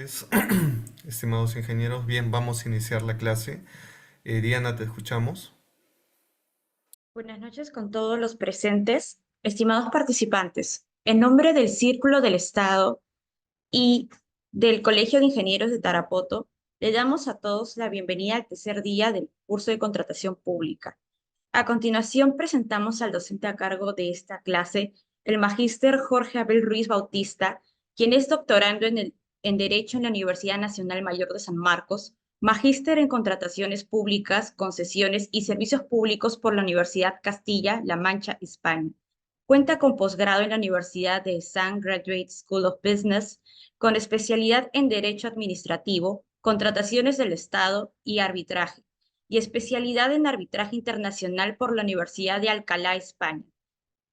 noches, estimados ingenieros. Bien, vamos a iniciar la clase. Diana, te escuchamos. Buenas noches con todos los presentes, estimados participantes. En nombre del Círculo del Estado y del Colegio de Ingenieros de Tarapoto, le damos a todos la bienvenida al tercer día del curso de contratación pública. A continuación, presentamos al docente a cargo de esta clase, el magíster Jorge Abel Ruiz Bautista, quien es doctorando en Derecho en la Universidad Nacional Mayor de San Marcos, magíster en Contrataciones Públicas, Concesiones y Servicios Públicos por la Universidad Castilla-La Mancha, España. Cuenta con posgrado en la Universidad de St. Graduate School of Business, con especialidad en Derecho Administrativo, Contrataciones del Estado y Arbitraje y especialidad en arbitraje internacional por la Universidad de Alcalá, España,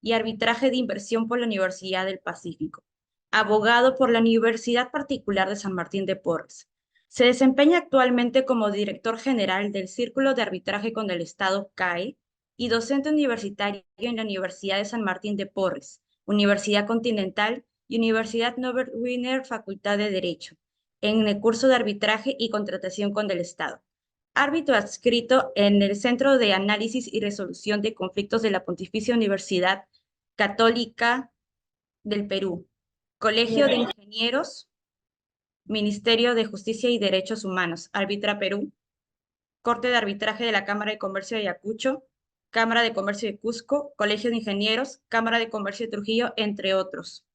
y arbitraje de inversión por la Universidad del Pacífico. Abogado por la Universidad Particular de San Martín de Porres. Se desempeña actualmente como director general del Círculo de Arbitraje con el Estado CAE y docente universitario en la Universidad de San Martín de Porres, Universidad Continental y Universidad Norbert Wiener Facultad de Derecho, en el curso de arbitraje y contratación con el Estado. Árbitro adscrito en el Centro de Análisis y Resolución de Conflictos de la Pontificia Universidad Católica del Perú, Colegio de Ingenieros, Ministerio de Justicia y Derechos Humanos, Arbitra Perú, Corte de Arbitraje de la Cámara de Comercio de Ayacucho, Cámara de Comercio de Cusco, Colegio de Ingenieros, Cámara de Comercio de Trujillo, entre otros.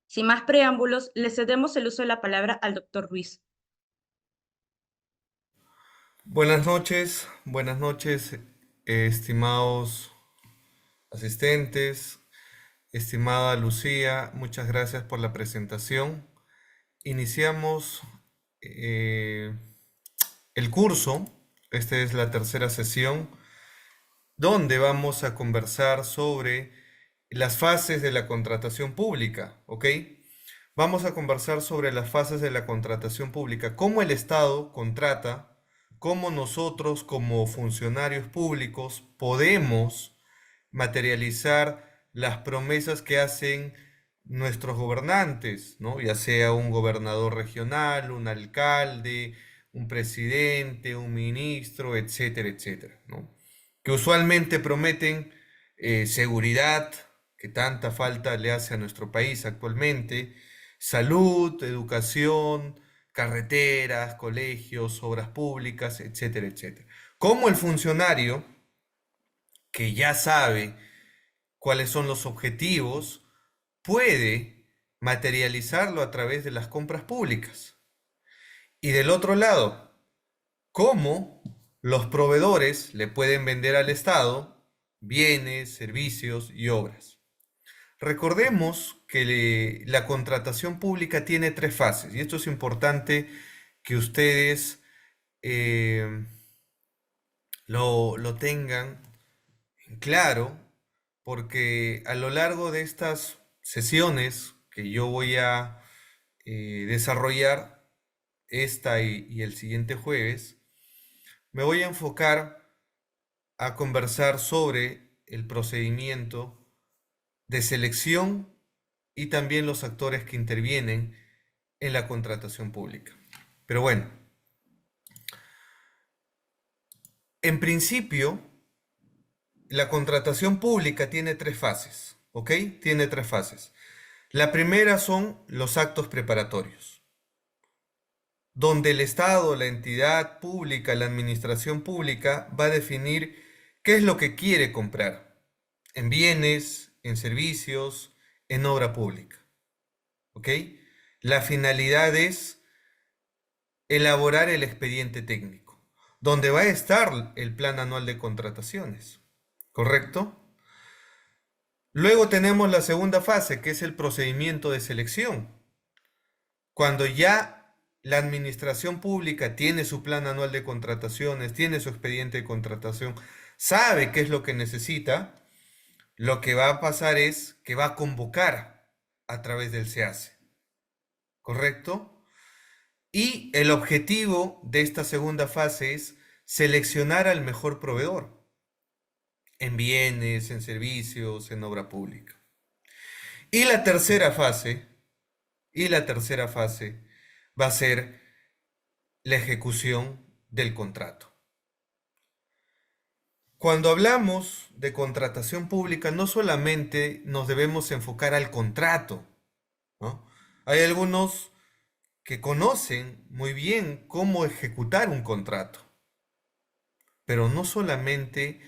Sin más preámbulos, le cedemos el uso de la palabra al doctor Ruiz. Buenas noches, estimados asistentes, estimada Lucía, muchas gracias por la presentación. Iniciamos eh, el curso. Esta es la tercera sesión donde vamos a conversar sobre las fases de la contratación pública, ¿ok? Vamos a conversar sobre las fases de la contratación pública, cómo el Estado contrata, cómo nosotros como funcionarios públicos podemos materializar las promesas que hacen nuestros gobernantes, ¿no? Ya sea un gobernador regional, un alcalde, un presidente, un ministro, etcétera, etcétera, ¿no? Que usualmente prometen seguridad, que tanta falta le hace a nuestro país actualmente, salud, educación, carreteras, colegios, obras públicas, etcétera, etcétera. Como el funcionario que ya sabe cuáles son los objetivos, puede materializarlo a través de las compras públicas. Y del otro lado, cómo los proveedores le pueden vender al Estado bienes, servicios y obras. Recordemos que la contratación pública tiene tres fases y esto es importante que ustedes eh, lo tengan en claro, porque a lo largo de estas sesiones que yo voy a desarrollar, esta y el siguiente jueves, me voy a enfocar a conversar sobre el procedimiento de selección y también los actores que intervienen en la contratación pública. Pero bueno, en principio, la contratación pública tiene tres fases, ¿ok? Tiene tres fases. La primera son los actos preparatorios, donde el Estado, la entidad pública, la administración pública va a definir qué es lo que quiere comprar en bienes, en servicios, en obra pública. ¿Ok? La finalidad es elaborar el expediente técnico, donde va a estar el plan anual de contrataciones. ¿Correcto? Luego tenemos la segunda fase, que es el procedimiento de selección. Cuando ya la administración pública tiene su plan anual de contrataciones, tiene su expediente de contratación, sabe qué es lo que necesita, lo que va a pasar es que va a convocar a través del SEACE, ¿correcto? Y el objetivo de esta segunda fase es seleccionar al mejor proveedor en bienes, en servicios, en obra pública. Y la tercera fase, y la tercera fase va a ser la ejecución del contrato. Cuando hablamos de contratación pública, no solamente nos debemos enfocar al contrato, ¿no? Hay algunos que conocen muy bien cómo ejecutar un contrato, pero no solamente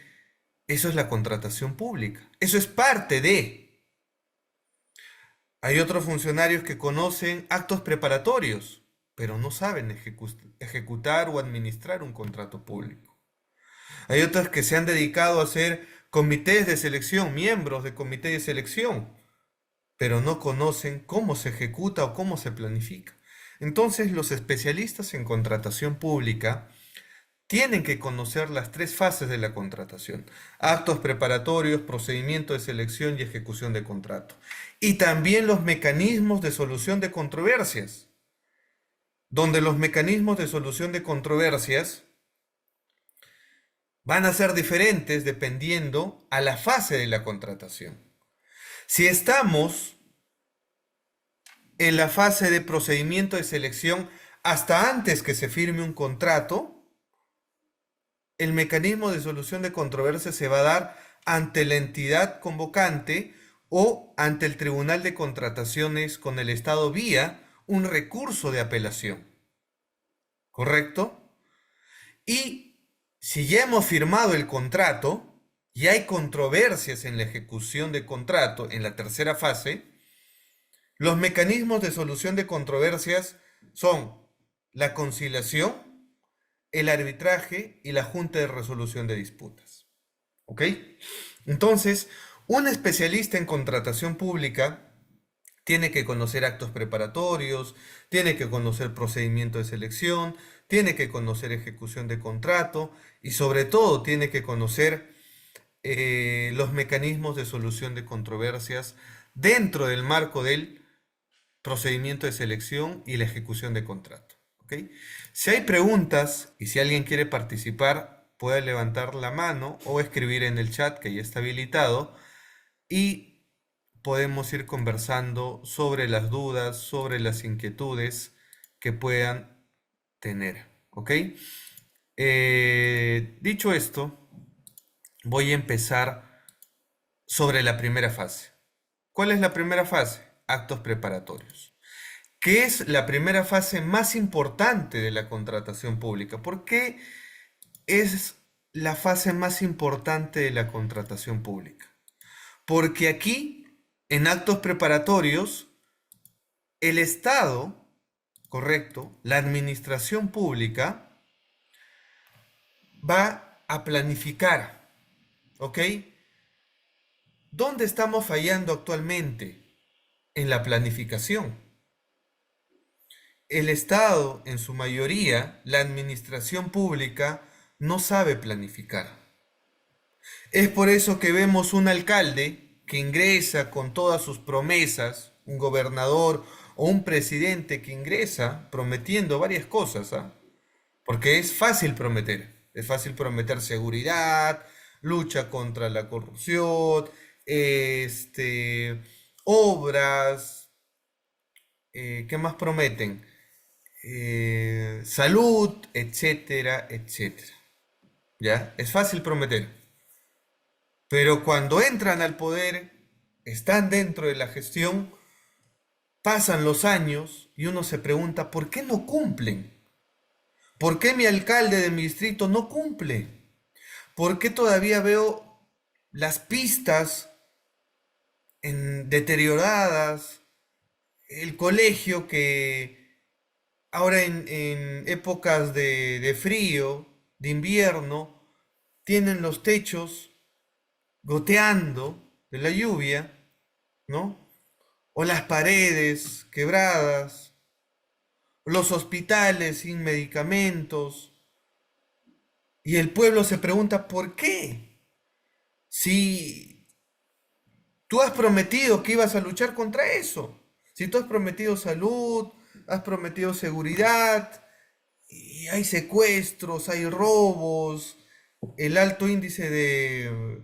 eso es la contratación pública, eso es parte de. Hay otros funcionarios que conocen actos preparatorios, pero no saben ejecutar o administrar un contrato público. Hay otros que se han dedicado a hacer comités de selección, miembros de comité de selección, pero no conocen cómo se ejecuta o cómo se planifica. Entonces, los especialistas en contratación pública tienen que conocer las tres fases de la contratación: actos preparatorios, procedimiento de selección y ejecución de contrato. Y también los mecanismos de solución de controversias, donde los mecanismos de solución de controversias van a ser diferentes dependiendo a la fase de la contratación. Si estamos en la fase de procedimiento de selección hasta antes que se firme un contrato, el mecanismo de solución de controversia se va a dar ante la entidad convocante o ante el Tribunal de Contrataciones con el Estado vía un recurso de apelación. ¿Correcto? Y si ya hemos firmado el contrato y hay controversias en la ejecución de contrato en la tercera fase, los mecanismos de solución de controversias son la conciliación, el arbitraje y la junta de resolución de disputas. ¿Ok? Entonces, un especialista en contratación pública tiene que conocer actos preparatorios, tiene que conocer procedimiento de selección, tiene que conocer ejecución de contrato y sobre todo tiene que conocer los mecanismos de solución de controversias dentro del marco del procedimiento de selección y la ejecución de contrato. ¿Okay? Si hay preguntas y si alguien quiere participar, puede levantar la mano o escribir en el chat que ya está habilitado y podemos ir conversando sobre las dudas, sobre las inquietudes que puedan tener. ¿Ok? Dicho esto, voy a empezar sobre la primera fase. ¿Cuál es la primera fase? Actos preparatorios. ¿Qué es la primera fase más importante de la contratación pública? ¿Por qué es la fase más importante de la contratación pública? Porque aquí, en actos preparatorios, el Estado, correcto, la administración pública, va a planificar, ¿ok? ¿Dónde estamos fallando actualmente? En la planificación. El Estado, en su mayoría, la administración pública, no sabe planificar. Es por eso que vemos un alcalde que ingresa con todas sus promesas, un gobernador o un presidente que ingresa prometiendo varias cosas, ¿ah? Porque es fácil prometer seguridad, lucha contra la corrupción, obras, ¿qué más prometen? Salud, etcétera, etcétera. ¿Ya? Es fácil prometer. Pero cuando entran al poder, están dentro de la gestión, pasan los años y uno se pregunta, ¿por qué no cumplen? ¿Por qué mi alcalde de mi distrito no cumple? ¿Por qué todavía veo las pistas deterioradas? El colegio que ahora en épocas de frío, de invierno, tienen los techos goteando de la lluvia, ¿no? O las paredes quebradas, los hospitales sin medicamentos. Y el pueblo se pregunta, ¿por qué? Si tú has prometido que ibas a luchar contra eso, si tú has prometido salud, has prometido seguridad, y hay secuestros, hay robos, el alto índice de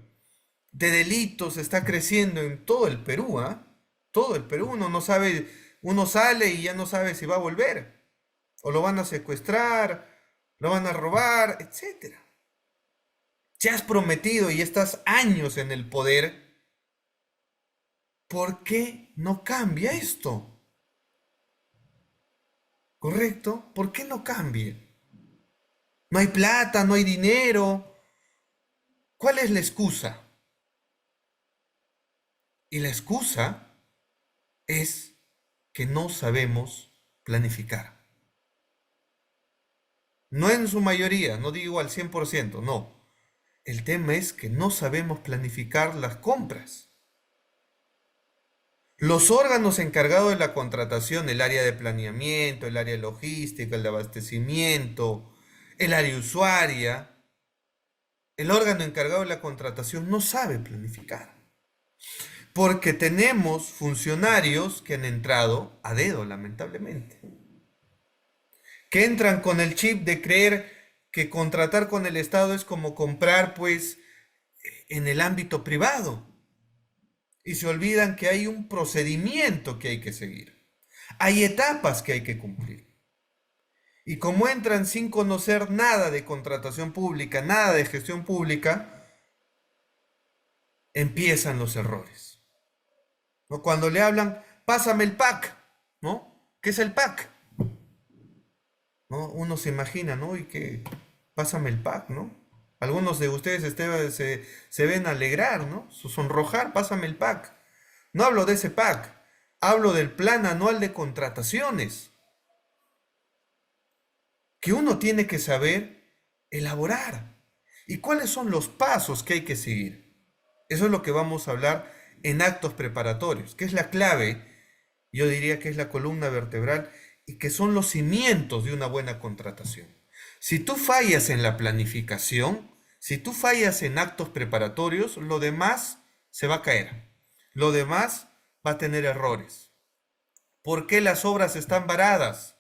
delitos está creciendo en todo el Perú, ¿ah? Todo el Perú, uno no sabe, uno sale y ya no sabe si va a volver. o lo van a secuestrar, lo van a robar, etcétera. Si has prometido y estás años en el poder, ¿por qué no cambia esto? ¿Correcto? ¿Por qué no cambia? No hay plata, no hay dinero. ¿Cuál es la excusa? Y la excusa es que no sabemos planificar. No en su mayoría, no digo al 100%, no. El tema es que no sabemos planificar las compras. Los órganos encargados de la contratación, el área de planeamiento, el área logística, el de abastecimiento, el área usuaria, el órgano encargado de la contratación no sabe planificar. Porque tenemos funcionarios que han entrado a dedo, lamentablemente. Que entran con el chip de creer que contratar con el Estado es como comprar, pues, en el ámbito privado. Y se olvidan que hay un procedimiento que hay que seguir. Hay etapas que hay que cumplir. Y como entran sin conocer nada de contratación pública, nada de gestión pública, empiezan los errores. ¿No? Cuando le hablan, pásame el pack, ¿no? ¿Qué es el pack? ¿No? Uno se imagina, ¿no? Y que pásame el pack, ¿no? Algunos de ustedes se ven alegrar, ¿no? Sonrojar, pásame el pack. No hablo de ese pack, hablo del plan anual de contrataciones, que uno tiene que saber elaborar. ¿Y cuáles son los pasos que hay que seguir? Eso es lo que vamos a hablar en actos preparatorios, que es la clave, yo diría que es la columna vertebral y que son los cimientos de una buena contratación. Si tú fallas en la planificación, si tú fallas en actos preparatorios, lo demás se va a caer. Lo demás va a tener errores. ¿Por qué las obras están varadas?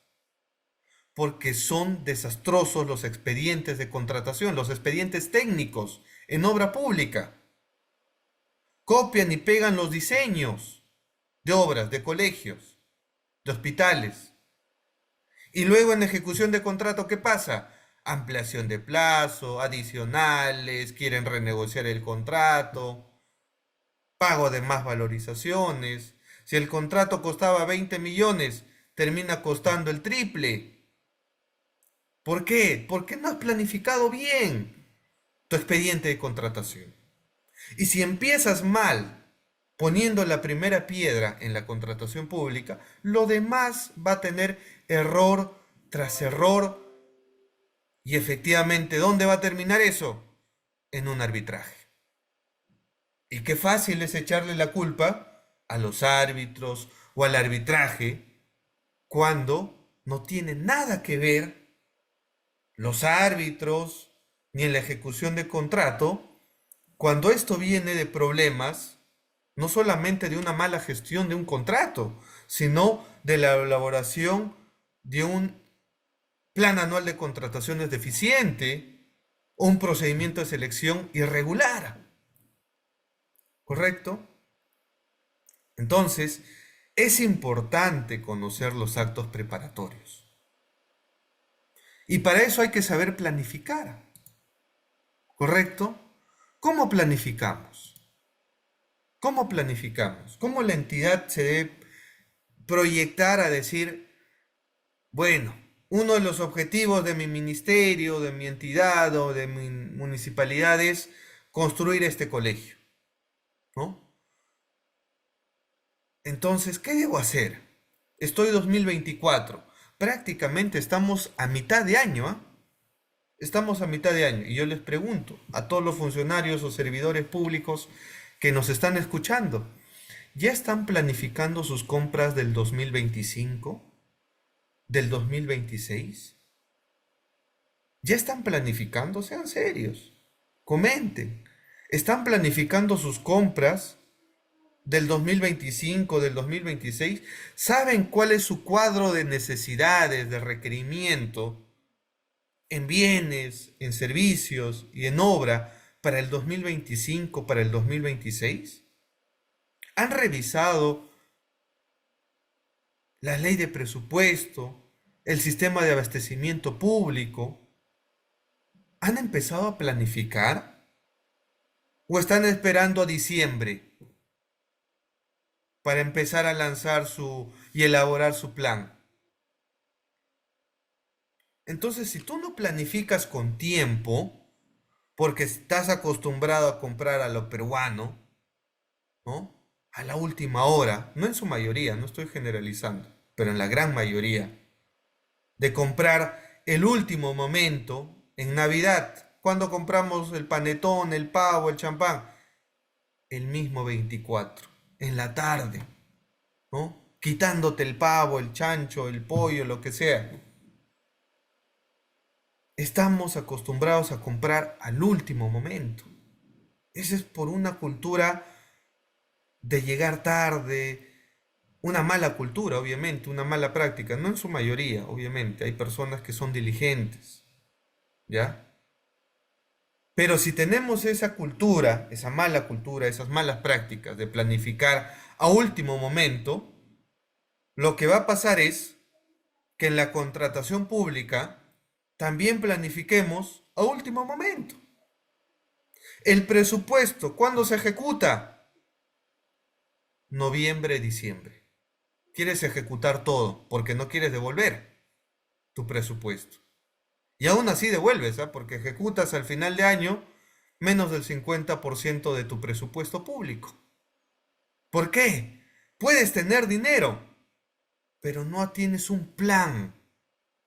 Porque son desastrosos los expedientes de contratación, los expedientes técnicos en obra pública. Copian y pegan los diseños de obras, de colegios, de hospitales. Y luego en ejecución de contrato, ¿qué pasa? Ampliación de plazo, adicionales, quieren renegociar el contrato, pago de más valorizaciones. Si el contrato costaba 20 millones, termina costando el triple. ¿Por qué? Porque no has planificado bien tu expediente de contratación. Y si empiezas mal poniendo la primera piedra en la contratación pública, lo demás va a tener error tras error. Y efectivamente, ¿dónde va a terminar eso? En un arbitraje. Y qué fácil es echarle la culpa a los árbitros o al arbitraje cuando no tiene nada que ver los árbitros ni en la ejecución de contrato, cuando esto viene de problemas, no solamente de una mala gestión de un contrato, sino de la elaboración de un plan anual de contrataciones deficiente o un procedimiento de selección irregular. ¿Correcto? Entonces, es importante conocer los actos preparatorios. Y para eso hay que saber planificar. ¿Correcto? ¿Cómo planificamos? ¿Cómo planificamos? ¿Cómo la entidad se debe proyectar a decir, bueno, uno de los objetivos de mi ministerio, de mi entidad o de mi municipalidad es construir este colegio, ¿no? Entonces, ¿qué debo hacer? Estoy 2024, prácticamente estamos a mitad de año, ¿ah? Estamos a mitad de año y yo les pregunto a todos los funcionarios o servidores públicos que nos están escuchando, ¿ya están planificando sus compras del 2025? ¿Del 2026? ¿Ya están planificando? Sean serios. Comenten. ¿Están planificando sus compras del 2025, del 2026? ¿Saben cuál es su cuadro de necesidades, de requerimiento en bienes, en servicios y en obra para el 2025, para el 2026? ¿Han revisado la ley de presupuesto, el sistema de abastecimiento público, ¿han empezado a planificar o están esperando a diciembre para empezar a lanzar y elaborar su plan? Entonces, si tú no planificas con tiempo, porque estás acostumbrado a comprar a lo peruano, ¿no? A la última hora, no en su mayoría, no estoy generalizando, pero en la gran mayoría, de comprar el último momento en Navidad, cuando compramos el panetón, el pavo, el champán, el mismo 24, en la tarde, ¿no? Quitándote el pavo, el chancho, el pollo, lo que sea. Estamos acostumbrados a comprar al último momento. Esa es por una cultura de llegar tarde, una mala cultura, obviamente, una mala práctica, no en su mayoría, obviamente, hay personas que son diligentes, ¿ya? Pero si tenemos esa cultura, esa mala cultura, esas malas prácticas de planificar a último momento, lo que va a pasar es que en la contratación pública también planifiquemos a último momento. El presupuesto, ¿cuándo se ejecuta? Noviembre, diciembre. Quieres ejecutar todo porque no quieres devolver tu presupuesto. Y aún así devuelves, ¿ah? Porque ejecutas al final de año menos del 50% de tu presupuesto público. ¿Por qué? Puedes tener dinero, pero no tienes un plan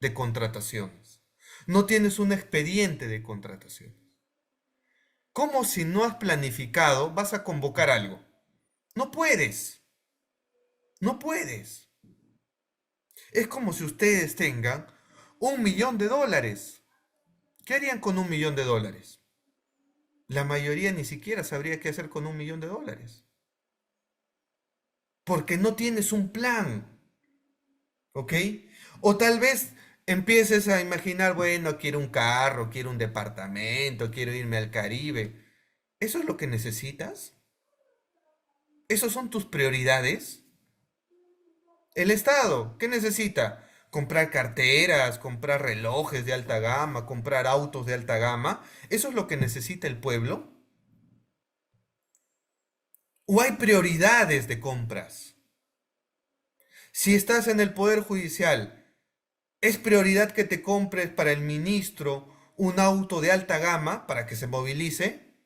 de contrataciones. No tienes un expediente de contrataciones. ¿Cómo si no has planificado vas a convocar algo? No puedes. No puedes. Es como si ustedes tengan $1.000.000. ¿Qué harían con $1.000.000? La mayoría ni siquiera sabría qué hacer con $1.000.000. Porque no tienes un plan, ¿ok? O tal vez empieces a imaginar, bueno, quiero un carro, quiero un departamento, quiero irme al Caribe. ¿Eso es lo que necesitas? ¿Esas son tus prioridades? El Estado, ¿qué necesita? Comprar carteras, comprar relojes de alta gama, comprar autos de alta gama. ¿Eso es lo que necesita el pueblo? ¿O hay prioridades de compras? Si estás en el Poder Judicial, ¿es prioridad que te compres para el ministro un auto de alta gama para que se movilice?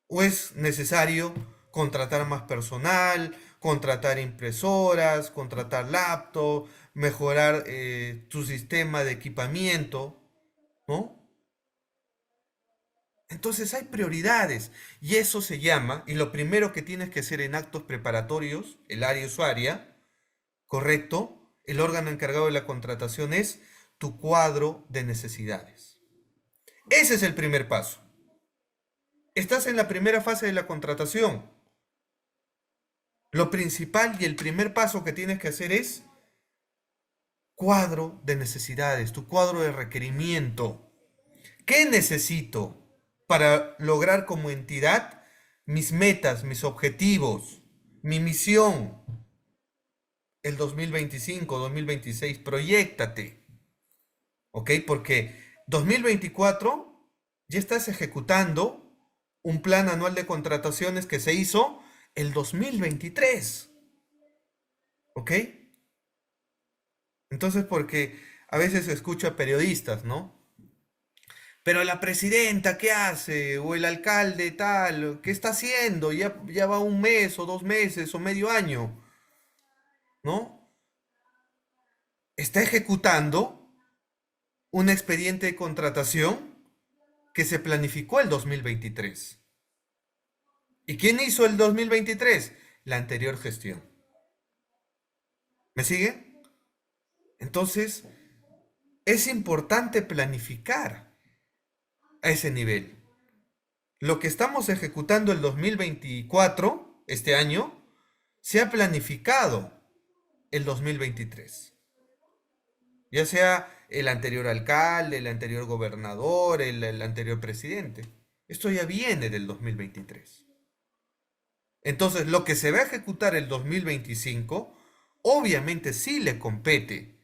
¿O es necesario contratar más personal, contratar impresoras, contratar laptop, mejorar tu sistema de equipamiento, ¿no? Entonces hay prioridades y eso se llama, y lo primero que tienes que hacer en actos preparatorios, el área usuaria, ¿correcto? El órgano encargado de la contratación es tu cuadro de necesidades. Ese es el primer paso. Estás en la primera fase de la contratación. Lo principal y el primer paso que tienes que hacer es cuadro de necesidades, tu cuadro de requerimiento. ¿Qué necesito para lograr como entidad mis metas, mis objetivos, mi misión? El 2025, 2026, proyéctate, ¿ok? Porque 2024 ya estás ejecutando un plan anual de contrataciones que se hizo el 2023, ¿ok? Entonces, porque a veces escucho a periodistas, ¿no? Pero la presidenta, ¿qué hace? O el alcalde tal, ¿qué está haciendo? Ya va un mes o 2 meses o medio año, ¿no? Está ejecutando un expediente de contratación que se planificó el 2023. ¿Y quién hizo el 2023? La anterior gestión. ¿Me sigue? Entonces, es importante planificar a ese nivel. Lo que estamos ejecutando el 2024, este año, se ha planificado el 2023. Ya sea el anterior alcalde, el anterior gobernador, el anterior presidente. Esto ya viene del 2023. Entonces, lo que se va a ejecutar el 2025, Obviamente sí le compete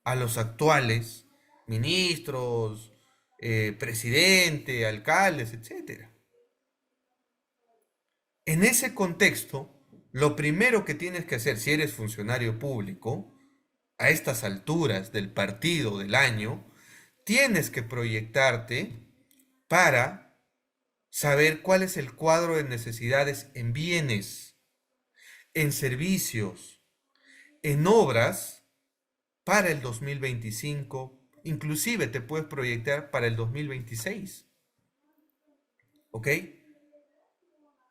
a los actuales ministros, presidente, alcaldes, etcétera. En ese contexto, lo primero que tienes que hacer si eres funcionario público, a estas alturas del partido del año, tienes que proyectarte para saber cuál es el cuadro de necesidades en bienes, en servicios, en obras para el 2025, inclusive te puedes proyectar para el 2026. ¿Ok?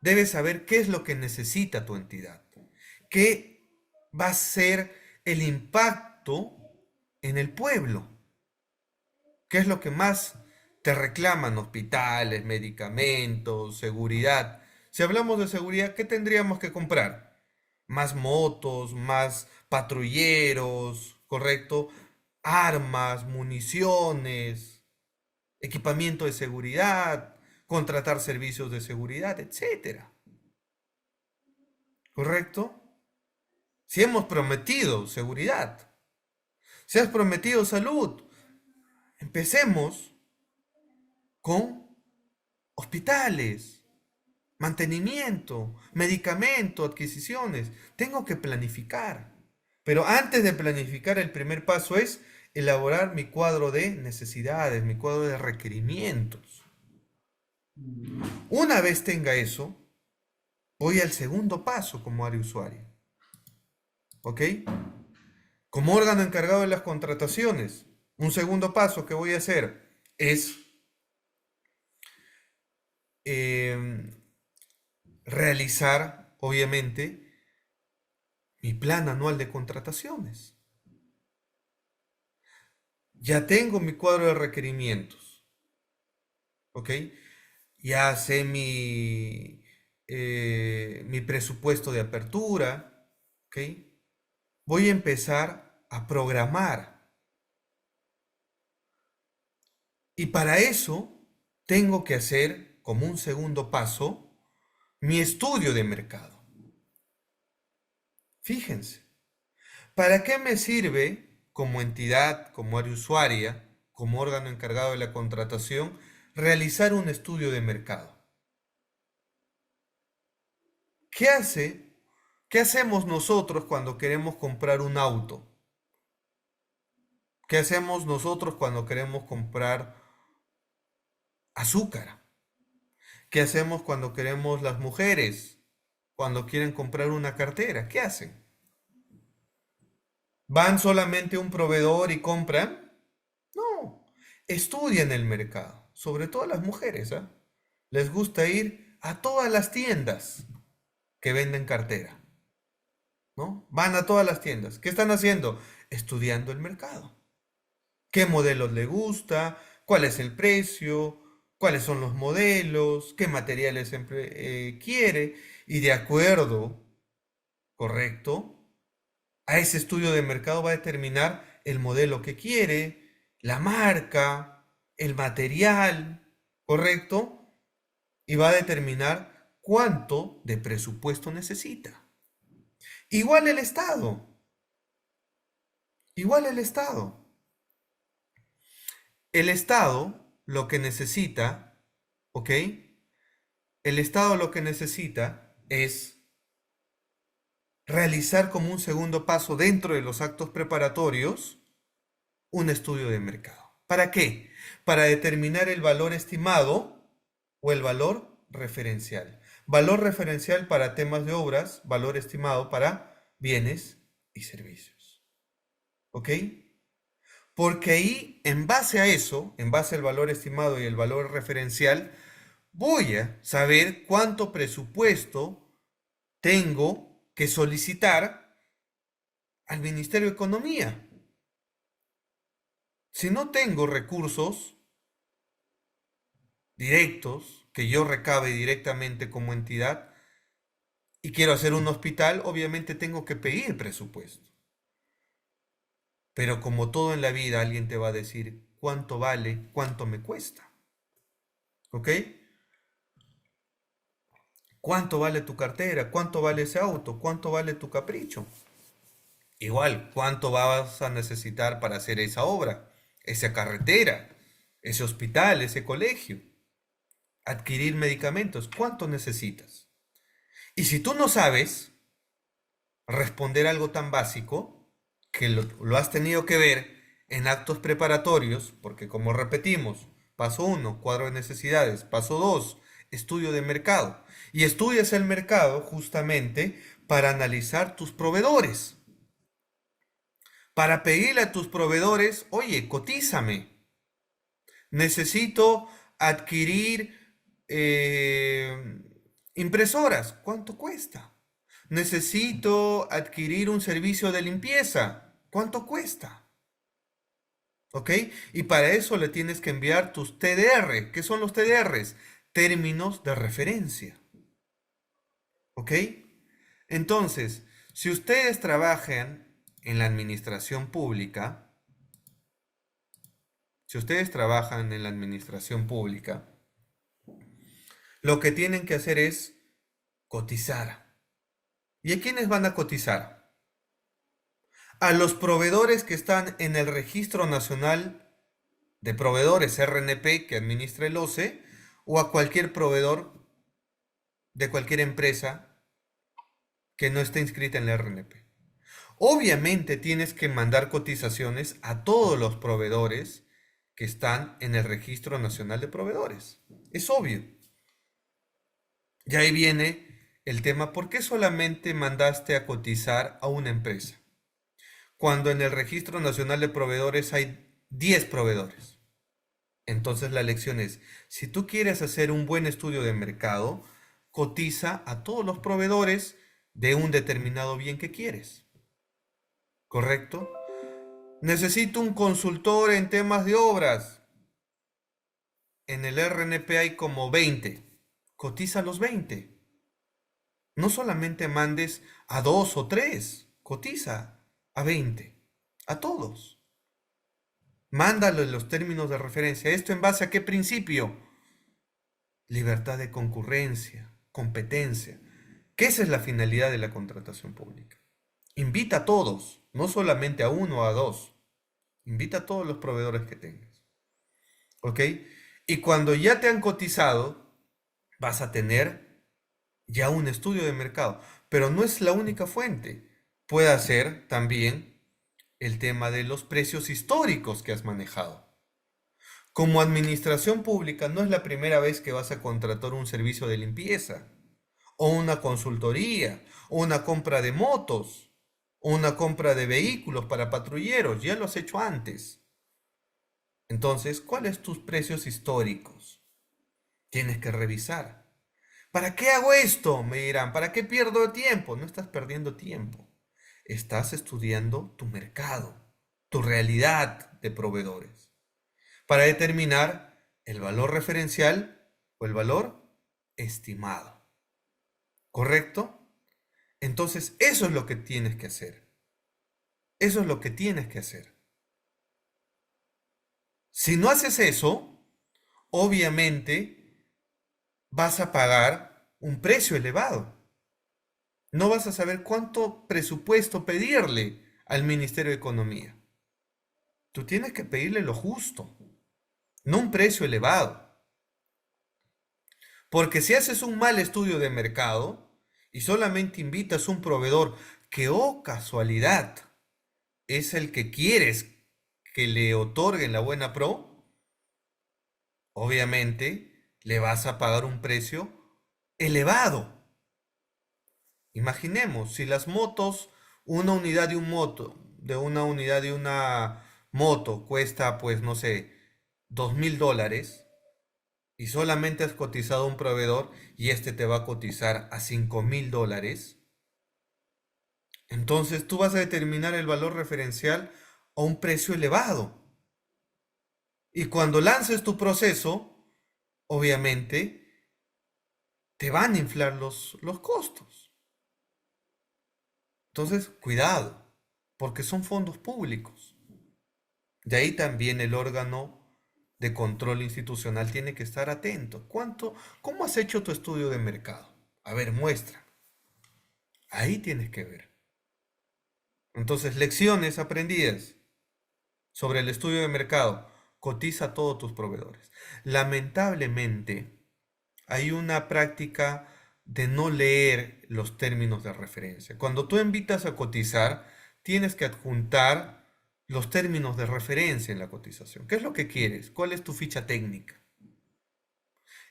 Debes saber qué es lo que necesita tu entidad, qué va a ser el impacto en el pueblo, qué es lo que más te reclaman hospitales, medicamentos, seguridad. Si hablamos de seguridad, ¿qué tendríamos que comprar? Más motos, más patrulleros, ¿correcto? Armas, municiones, equipamiento de seguridad, contratar servicios de seguridad, etcétera. ¿Correcto? Si hemos prometido seguridad, si has prometido salud, empecemos con hospitales, mantenimiento, medicamento, adquisiciones. Tengo que planificar. Pero antes de planificar, el primer paso es elaborar mi cuadro de necesidades, mi cuadro de requerimientos. Una vez tenga eso, voy al segundo paso como área usuaria. ¿Ok? Como órgano encargado de las contrataciones, un segundo paso que voy a hacer es eh, realizar, obviamente, mi plan anual de contrataciones. Ya tengo mi cuadro de requerimientos, ¿ok? Ya sé mi presupuesto de apertura, ¿ok? Voy a empezar a programar. Y para eso tengo que hacer, como un segundo paso, mi estudio de mercado. Fíjense, ¿para qué me sirve como entidad, como área usuaria, como órgano encargado de la contratación, realizar un estudio de mercado? ¿Qué hace? ¿Qué hacemos nosotros cuando queremos comprar un auto? ¿Qué hacemos nosotros cuando queremos comprar azúcar? ¿Qué hacemos cuando queremos las mujeres? Cuando quieren comprar una cartera, ¿qué hacen? ¿Van solamente a un proveedor y compran? No, estudian el mercado, sobre todo las mujeres, ¿ah? Les gusta ir a todas las tiendas que venden cartera, ¿no? Van a todas las tiendas. ¿Qué están haciendo? Estudiando el mercado. ¿Qué modelos le gusta? ¿Cuál es el precio? ¿Cuáles son los modelos? ¿Qué materiales quiere? Y de acuerdo, correcto, a ese estudio de mercado va a determinar el modelo que quiere, la marca, el material, ¿correcto? Y va a determinar cuánto de presupuesto necesita. Igual el Estado, igual el Estado. El Estado lo que necesita, ¿ok? El Estado lo que necesita es realizar como un segundo paso dentro de los actos preparatorios un estudio de mercado. ¿Para qué? Para determinar el valor estimado o el valor referencial. Valor referencial para temas de obras, valor estimado para bienes y servicios. ¿Ok? Porque ahí, en base a eso, en base al valor estimado y el valor referencial, voy a saber cuánto presupuesto tengo que solicitar al Ministerio de Economía. Si no tengo recursos directos que yo recabe directamente como entidad y quiero hacer un hospital, obviamente tengo que pedir presupuesto. Pero como todo en la vida, alguien te va a decir cuánto vale, cuánto me cuesta. ¿Ok? ¿Cuánto vale tu cartera? ¿Cuánto vale ese auto? ¿Cuánto vale tu capricho? Igual, ¿cuánto vas a necesitar para hacer esa obra, esa carretera, ese hospital, ese colegio? Adquirir medicamentos, ¿cuánto necesitas? Y si tú no sabes responder algo tan básico, que lo has tenido que ver en actos preparatorios, porque como repetimos, paso uno, cuadro de necesidades, paso 2, estudio de mercado. Y estudias el mercado justamente para analizar tus proveedores, para pedirle a tus proveedores, oye, cotízame, necesito adquirir impresoras, ¿cuánto cuesta? Necesito adquirir un servicio de limpieza, ¿cuánto cuesta? ¿Ok? Y para eso le tienes que enviar tus TDR. ¿Qué son los TDRs? Términos de referencia. ¿Ok? Entonces, si ustedes trabajan en la administración pública, si ustedes trabajan en la administración pública, lo que tienen que hacer es cotizar. ¿Y a quiénes van a cotizar? A los proveedores que están en el Registro Nacional de Proveedores RNP que administra el OCE o a cualquier proveedor de cualquier empresa que no esté inscrita en la RNP. Obviamente tienes que mandar cotizaciones a todos los proveedores que están en el Registro Nacional de Proveedores. Es obvio. Y ahí viene el tema, ¿por qué solamente mandaste a cotizar a una empresa? Cuando en el Registro Nacional de Proveedores hay 10 proveedores. Entonces la lección es, si tú quieres hacer un buen estudio de mercado, cotiza a todos los proveedores de un determinado bien que quieres. ¿Correcto? Necesito un consultor en temas de obras. En el RNP hay como 20. Cotiza a los 20. No solamente mandes a 2 o 3. Cotiza a 20. A todos. Mándalo en los términos de referencia. ¿Esto en base a qué principio? Libertad de concurrencia, competencia. Que esa es la finalidad de la contratación pública. Invita a todos, no solamente a uno o a dos. Invita a todos los proveedores que tengas. ¿Ok? Y cuando ya te han cotizado, vas a tener ya un estudio de mercado. Pero no es la única fuente. Puede ser también el tema de los precios históricos que has manejado. Como administración pública, no es la primera vez que vas a contratar un servicio de limpieza, o una consultoría, o una compra de motos, o una compra de vehículos para patrulleros. Ya lo has hecho antes. Entonces, ¿cuáles tus precios históricos? Tienes que revisar. ¿Para qué hago esto? Me dirán. ¿Para qué pierdo tiempo? No estás perdiendo tiempo. Estás estudiando tu mercado, tu realidad de proveedores, para determinar el valor referencial o el valor estimado. ¿Correcto? Entonces, eso es lo que tienes que hacer. Eso es lo que tienes que hacer. Si no haces eso, obviamente vas a pagar un precio elevado. No vas a saber cuánto presupuesto pedirle al Ministerio de Economía. Tú tienes que pedirle lo justo, no un precio elevado. Porque si haces un mal estudio de mercado y solamente invitas a un proveedor que, oh casualidad, es el que quieres que le otorguen la buena pro, obviamente le vas a pagar un precio elevado. Imaginemos, si las motos, una unidad de una moto cuesta, pues no sé, $2,000 y solamente has cotizado a un proveedor y este te va a cotizar a $5,000, entonces tú vas a determinar el valor referencial a un precio elevado. Y cuando lances tu proceso, obviamente te van a inflar los costos. Entonces, cuidado, porque son fondos públicos. De ahí también el órgano de control institucional tiene que estar atento. ¿Cómo has hecho tu estudio de mercado? A ver, muestra. Ahí tienes que ver. Entonces, lecciones aprendidas sobre el estudio de mercado. Cotiza a todos tus proveedores. Lamentablemente, hay una práctica de no leer los términos de referencia. Cuando tú invitas a cotizar, tienes que adjuntar los términos de referencia en la cotización. ¿Qué es lo que quieres? ¿Cuál es tu ficha técnica?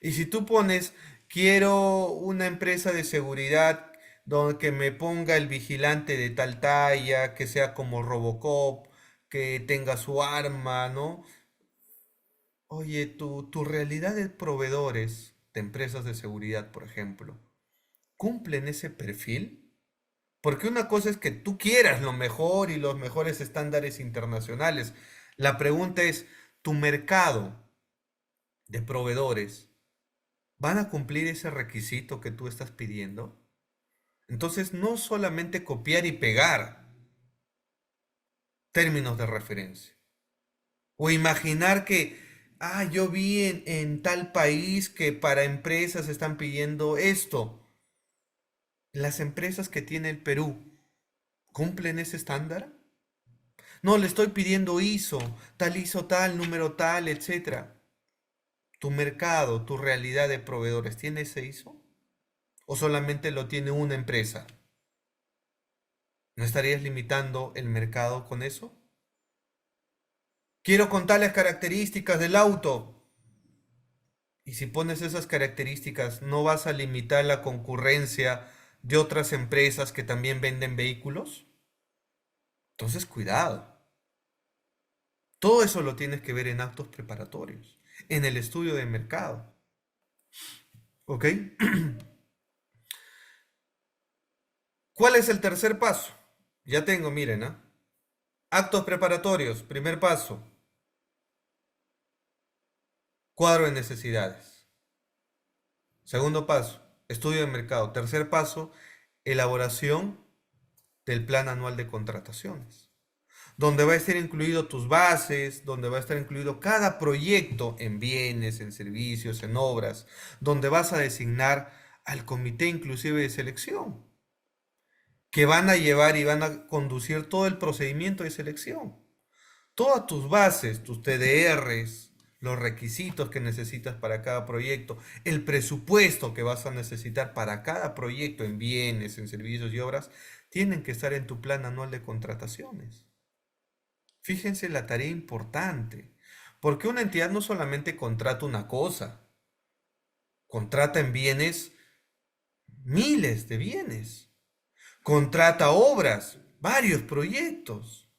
Y si tú pones, quiero una empresa de seguridad donde que me ponga el vigilante de tal talla, que sea como Robocop, que tenga su arma, ¿no? Oye, tu realidad de proveedores de empresas de seguridad, por ejemplo, ¿cumplen ese perfil? Porque una cosa es que tú quieras lo mejor y los mejores estándares internacionales. La pregunta es, ¿tu mercado de proveedores van a cumplir ese requisito que tú estás pidiendo? Entonces, no solamente copiar y pegar términos de referencia. O imaginar que, yo vi en tal país que para empresas están pidiendo esto. ¿Las empresas que tiene el Perú cumplen ese estándar? No, le estoy pidiendo ISO tal, número tal, etcétera. ¿Tu mercado, tu realidad de proveedores tiene ese ISO? ¿O solamente lo tiene una empresa? ¿No estarías limitando el mercado con eso? Quiero con tales características del auto. Y si pones esas características, ¿no vas a limitar la concurrencia de otras empresas que también venden vehículos? Entonces, cuidado. Todo eso lo tienes que ver en actos preparatorios, en el estudio de mercado. ¿Ok? ¿Cuál es el tercer paso? Ya tengo, miren, ¿ah? Actos preparatorios, primer paso, cuadro de necesidades. Segundo paso, estudio de mercado. Tercer paso, elaboración del plan anual de contrataciones, donde va a estar incluido tus bases, donde va a estar incluido cada proyecto en bienes, en servicios, en obras, donde vas a designar al comité inclusive de selección, que van a llevar y van a conducir todo el procedimiento de selección. Todas tus bases, tus TDRs, los requisitos que necesitas para cada proyecto, el presupuesto que vas a necesitar para cada proyecto en bienes, en servicios y obras, tienen que estar en tu plan anual de contrataciones. Fíjense la tarea importante, porque una entidad no solamente contrata una cosa, contrata en bienes miles de bienes, contrata obras, varios proyectos,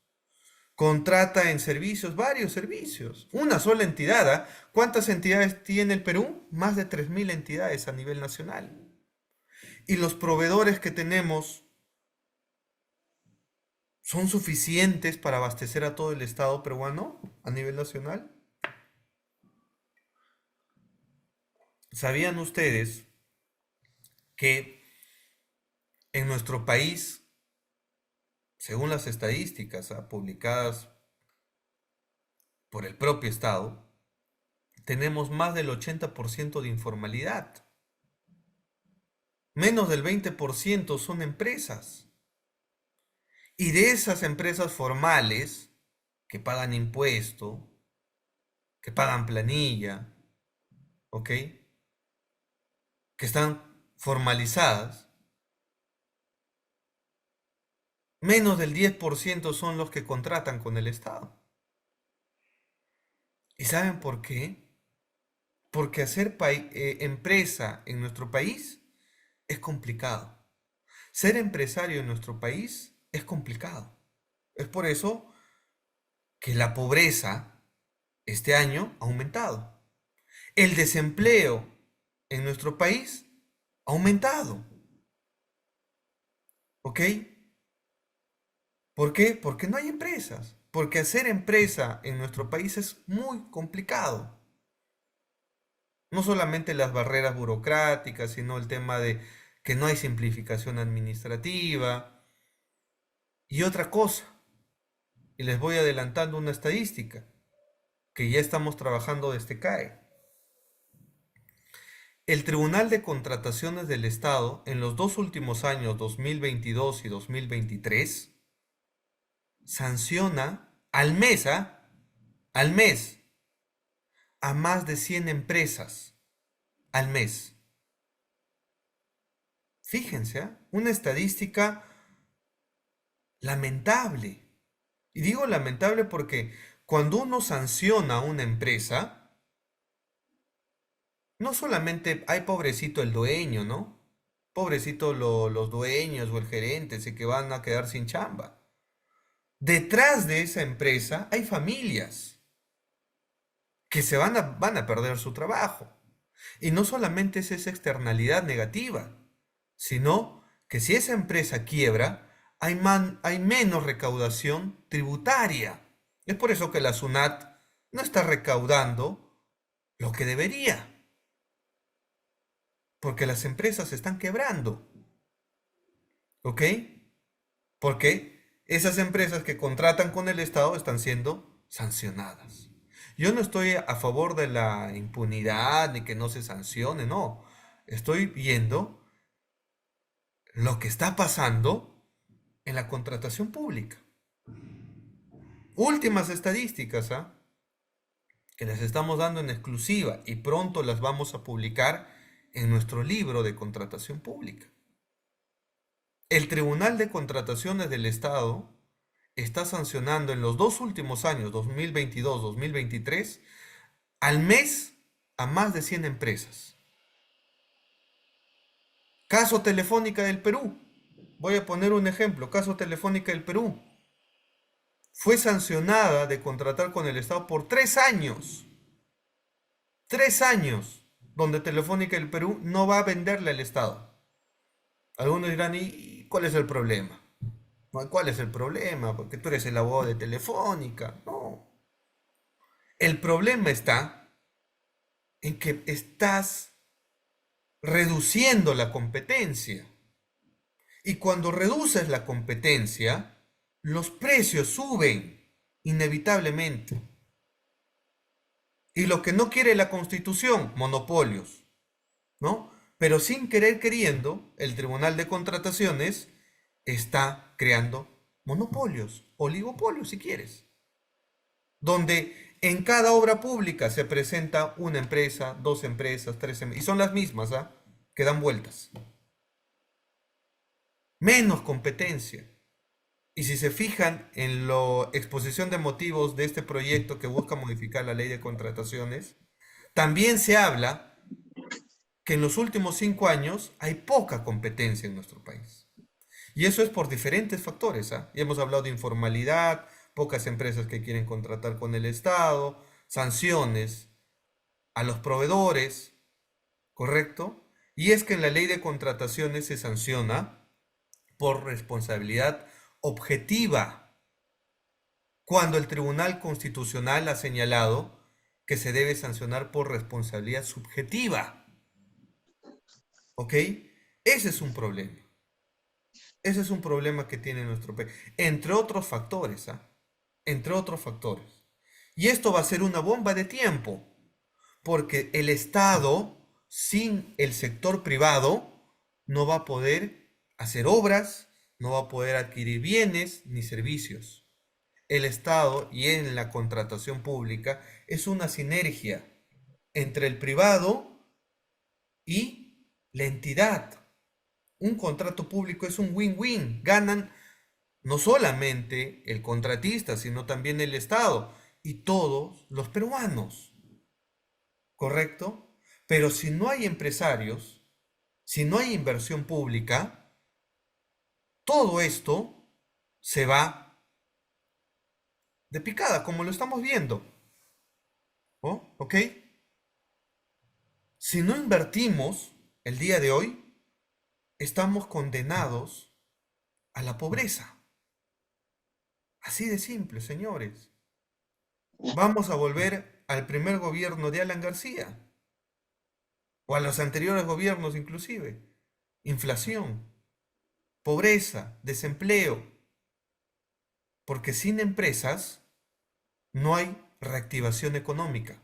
contrata en servicios, varios servicios. Una sola entidad, ¿ah? ¿Cuántas entidades tiene el Perú? Más de 3.000 entidades a nivel nacional. Y los proveedores que tenemos son suficientes para abastecer a todo el Estado peruano a nivel nacional. ¿Sabían ustedes que en nuestro país, según las estadísticas publicadas por el propio Estado, tenemos más del 80% de informalidad? Menos del 20% son empresas. Y de esas empresas formales que pagan impuesto, que pagan planilla, ¿ok? Que están formalizadas, menos del 10% son los que contratan con el Estado. ¿Y saben por qué? Porque hacer empresa en nuestro país es complicado. Ser empresario en nuestro país es complicado. Es por eso que la pobreza este año ha aumentado. El desempleo en nuestro país ha aumentado. ¿Ok? ¿Por qué? Porque no hay empresas. Porque hacer empresa en nuestro país es muy complicado. No solamente las barreras burocráticas, sino el tema de que no hay simplificación administrativa. Y otra cosa, y les voy adelantando una estadística, que ya estamos trabajando desde CAE. El Tribunal de Contrataciones del Estado en los dos últimos años, 2022 y 2023, sanciona al mes, ¿ah? Al mes, a más de 100 empresas al mes. Fíjense, ¿ah? Una estadística lamentable. Y digo lamentable porque cuando uno sanciona a una empresa, no solamente hay pobrecito el dueño, ¿no? Pobrecito los dueños o el gerente, sé que van a quedar sin chamba. Detrás de esa empresa hay familias que van a perder su trabajo. Y no solamente es esa externalidad negativa, sino que si esa empresa quiebra, hay menos recaudación tributaria. Es por eso que la SUNAT no está recaudando lo que debería, porque las empresas están quebrando, ¿ok? Porque esas empresas que contratan con el Estado están siendo sancionadas. Yo no estoy a favor de la impunidad ni que no se sancione, no. Estoy viendo lo que está pasando en la contratación pública. Últimas estadísticas, ¿ah? Que las estamos dando en exclusiva y pronto las vamos a publicar en nuestro libro de contratación pública. El Tribunal de Contrataciones del Estado está sancionando en los dos últimos años, 2022-2023, al mes a más de 100 empresas. Caso Telefónica del Perú. Voy a poner un ejemplo. Caso Telefónica del Perú. Fue sancionada de contratar con el Estado por 3 años. 3 años donde Telefónica del Perú no va a venderle al Estado. Algunos dirán, ¿y cuál es el problema? ¿Cuál es el problema? Porque tú eres el abogado de Telefónica. No. El problema está en que estás reduciendo la competencia. Y cuando reduces la competencia, los precios suben inevitablemente. Y lo que no quiere la Constitución, monopolios, ¿no? Pero sin querer queriendo, el Tribunal de Contrataciones está creando monopolios, oligopolios si quieres, donde en cada obra pública se presenta una empresa, dos empresas, tres empresas, y son las mismas, ¿ah? Que dan vueltas. Menos competencia. Y si se fijan en la exposición de motivos de este proyecto que busca modificar la ley de contrataciones, también se habla que en los últimos 5 años hay poca competencia en nuestro país. Y eso es por diferentes factores, ¿ah? Ya hemos hablado de informalidad, pocas empresas que quieren contratar con el Estado, sanciones a los proveedores, ¿correcto? Y es que en la ley de contrataciones se sanciona por responsabilidad objetiva, cuando el Tribunal Constitucional ha señalado que se debe sancionar por responsabilidad subjetiva. ¿Ok? Ese es un problema. Ese es un problema que tiene nuestro país. Entre otros factores, ¿ah? Entre otros factores. Y esto va a ser una bomba de tiempo, porque el Estado, sin el sector privado, no va a poder hacer obras, no va a poder adquirir bienes ni servicios. El Estado y en la contratación pública es una sinergia entre el privado y la entidad. Un contrato público es un win-win. Ganan no solamente el contratista, sino también el Estado y todos los peruanos. ¿Correcto? Pero si no hay empresarios, si no hay inversión pública, todo esto se va de picada, como lo estamos viendo. ¿Oh? ¿Ok? Si no invertimos el día de hoy, estamos condenados a la pobreza. Así de simple, señores. Vamos a volver al primer gobierno de Alan García, o a los anteriores gobiernos inclusive. Inflación, pobreza, desempleo, porque sin empresas no hay reactivación económica.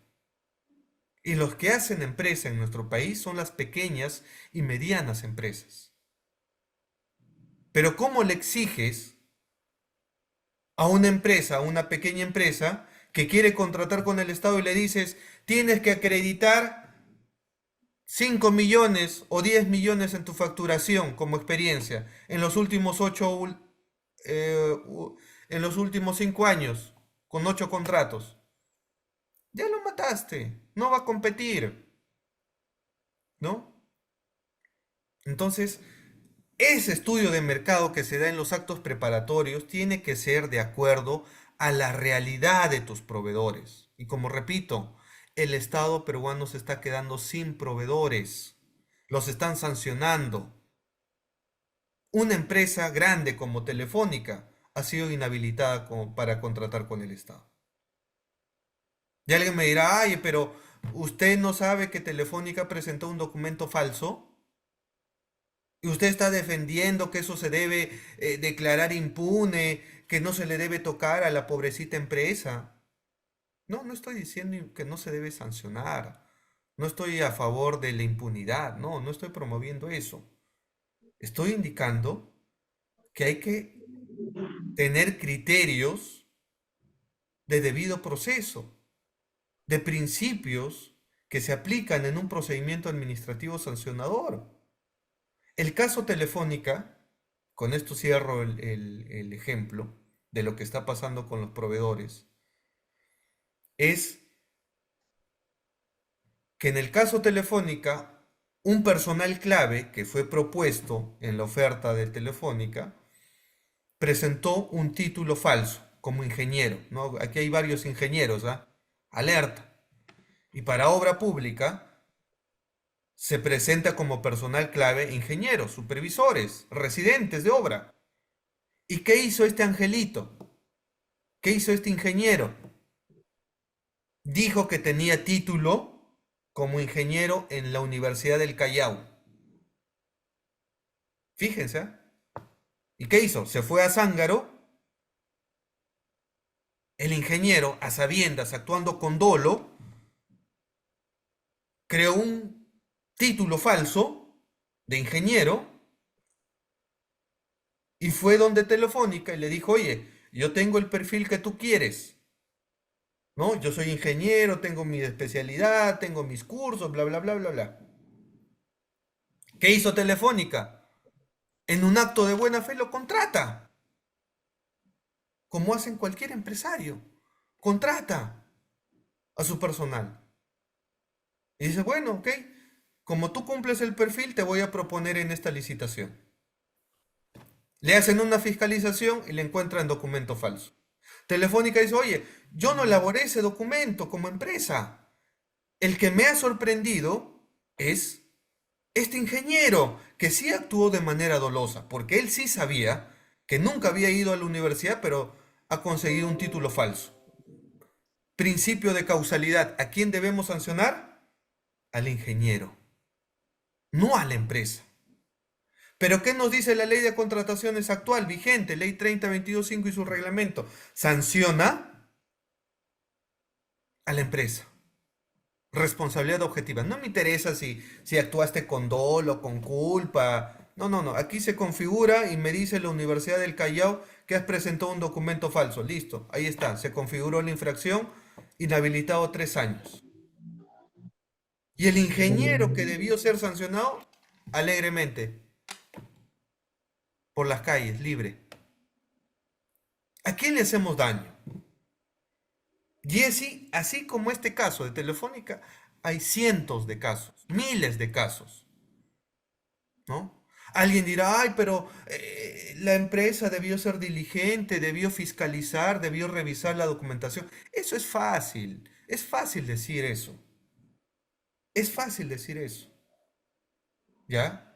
Y los que hacen empresa en nuestro país son las pequeñas y medianas empresas. Pero ¿cómo le exiges a una empresa, a una pequeña empresa que quiere contratar con el Estado y le dices, tienes que acreditar 5 millones o 10 millones en tu facturación como experiencia en los últimos eh, en los últimos 5 años, con 8 contratos? Ya lo mataste, no va a competir, ¿no? Entonces, ese estudio de mercado que se da en los actos preparatorios tiene que ser de acuerdo a la realidad de tus proveedores. Y como repito, el Estado peruano se está quedando sin proveedores. Los están sancionando. Una empresa grande como Telefónica ha sido inhabilitada para contratar con el Estado. Y alguien me dirá, ay, pero ¿usted no sabe que Telefónica presentó un documento falso? Y usted está defendiendo que eso se debe declarar impune, que no se le debe tocar a la pobrecita empresa. No, no estoy diciendo que no se debe sancionar. No estoy a favor de la impunidad. No, no estoy promoviendo eso. Estoy indicando que hay que tener criterios de debido proceso, de principios que se aplican en un procedimiento administrativo sancionador. El caso Telefónica, con esto cierro el ejemplo de lo que está pasando con los proveedores, es que en el caso Telefónica, un personal clave que fue propuesto en la oferta de Telefónica presentó un título falso como ingeniero, ¿no? Aquí hay varios ingenieros, ¿ah? Alerta. Y para obra pública se presenta como personal clave ingenieros, supervisores, residentes de obra. ¿Y qué hizo este angelito? ¿Qué hizo este ingeniero? Dijo que tenía título como ingeniero en la Universidad del Callao. Fíjense, ¿eh? ¿Y qué hizo? Se fue a Zángaro, el ingeniero, a sabiendas, actuando con dolo, creó un título falso de ingeniero y fue donde Telefónica y le dijo, oye, yo tengo el perfil que tú quieres, ¿no? Yo soy ingeniero, tengo mi especialidad, tengo mis cursos, bla, bla, bla, bla, bla. ¿Qué hizo Telefónica? En un acto de buena fe lo contrata, como hacen cualquier empresario. Contrata a su personal. Y dice, bueno, ok, como tú cumples el perfil, te voy a proponer en esta licitación. Le hacen una fiscalización y le encuentran documento falso. Telefónica dice, oye, yo no elaboré ese documento como empresa. El que me ha sorprendido es este ingeniero, que sí actuó de manera dolosa, porque él sí sabía que nunca había ido a la universidad, pero ha conseguido un título falso. Principio de causalidad. ¿A quién debemos sancionar? Al ingeniero, no a la empresa. Pero ¿qué nos dice la ley de contrataciones actual, vigente, ley 3022.5 y su reglamento? Sanciona a la empresa. Responsabilidad objetiva. No me interesa si actuaste con dolo, con culpa. No, no, no. Aquí se configura y me dice la Universidad del Callao que has presentado un documento falso. Listo. Ahí está. Se configuró la infracción. Inhabilitado 3 años. Y el ingeniero que debió ser sancionado, alegremente, por las calles, libre. ¿A quién le hacemos daño? Y así como este caso de Telefónica, hay cientos de casos, miles de casos, ¿no? Alguien dirá, ay, pero la empresa debió ser diligente, debió fiscalizar, debió revisar la documentación. Eso es fácil decir eso, es fácil decir eso, ¿ya?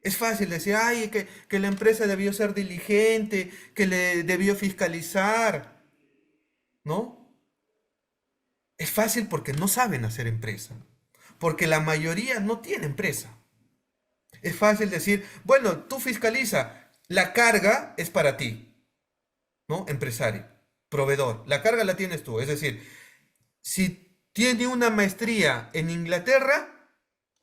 Es fácil decir, ay, que la empresa debió ser diligente, que le debió fiscalizar, ¿no? Es fácil porque no saben hacer empresa, porque la mayoría no tiene empresa. Es fácil decir, bueno, tú fiscaliza, la carga es para ti, ¿no? Empresario, proveedor, la carga la tienes tú. Es decir, si tiene una maestría en Inglaterra,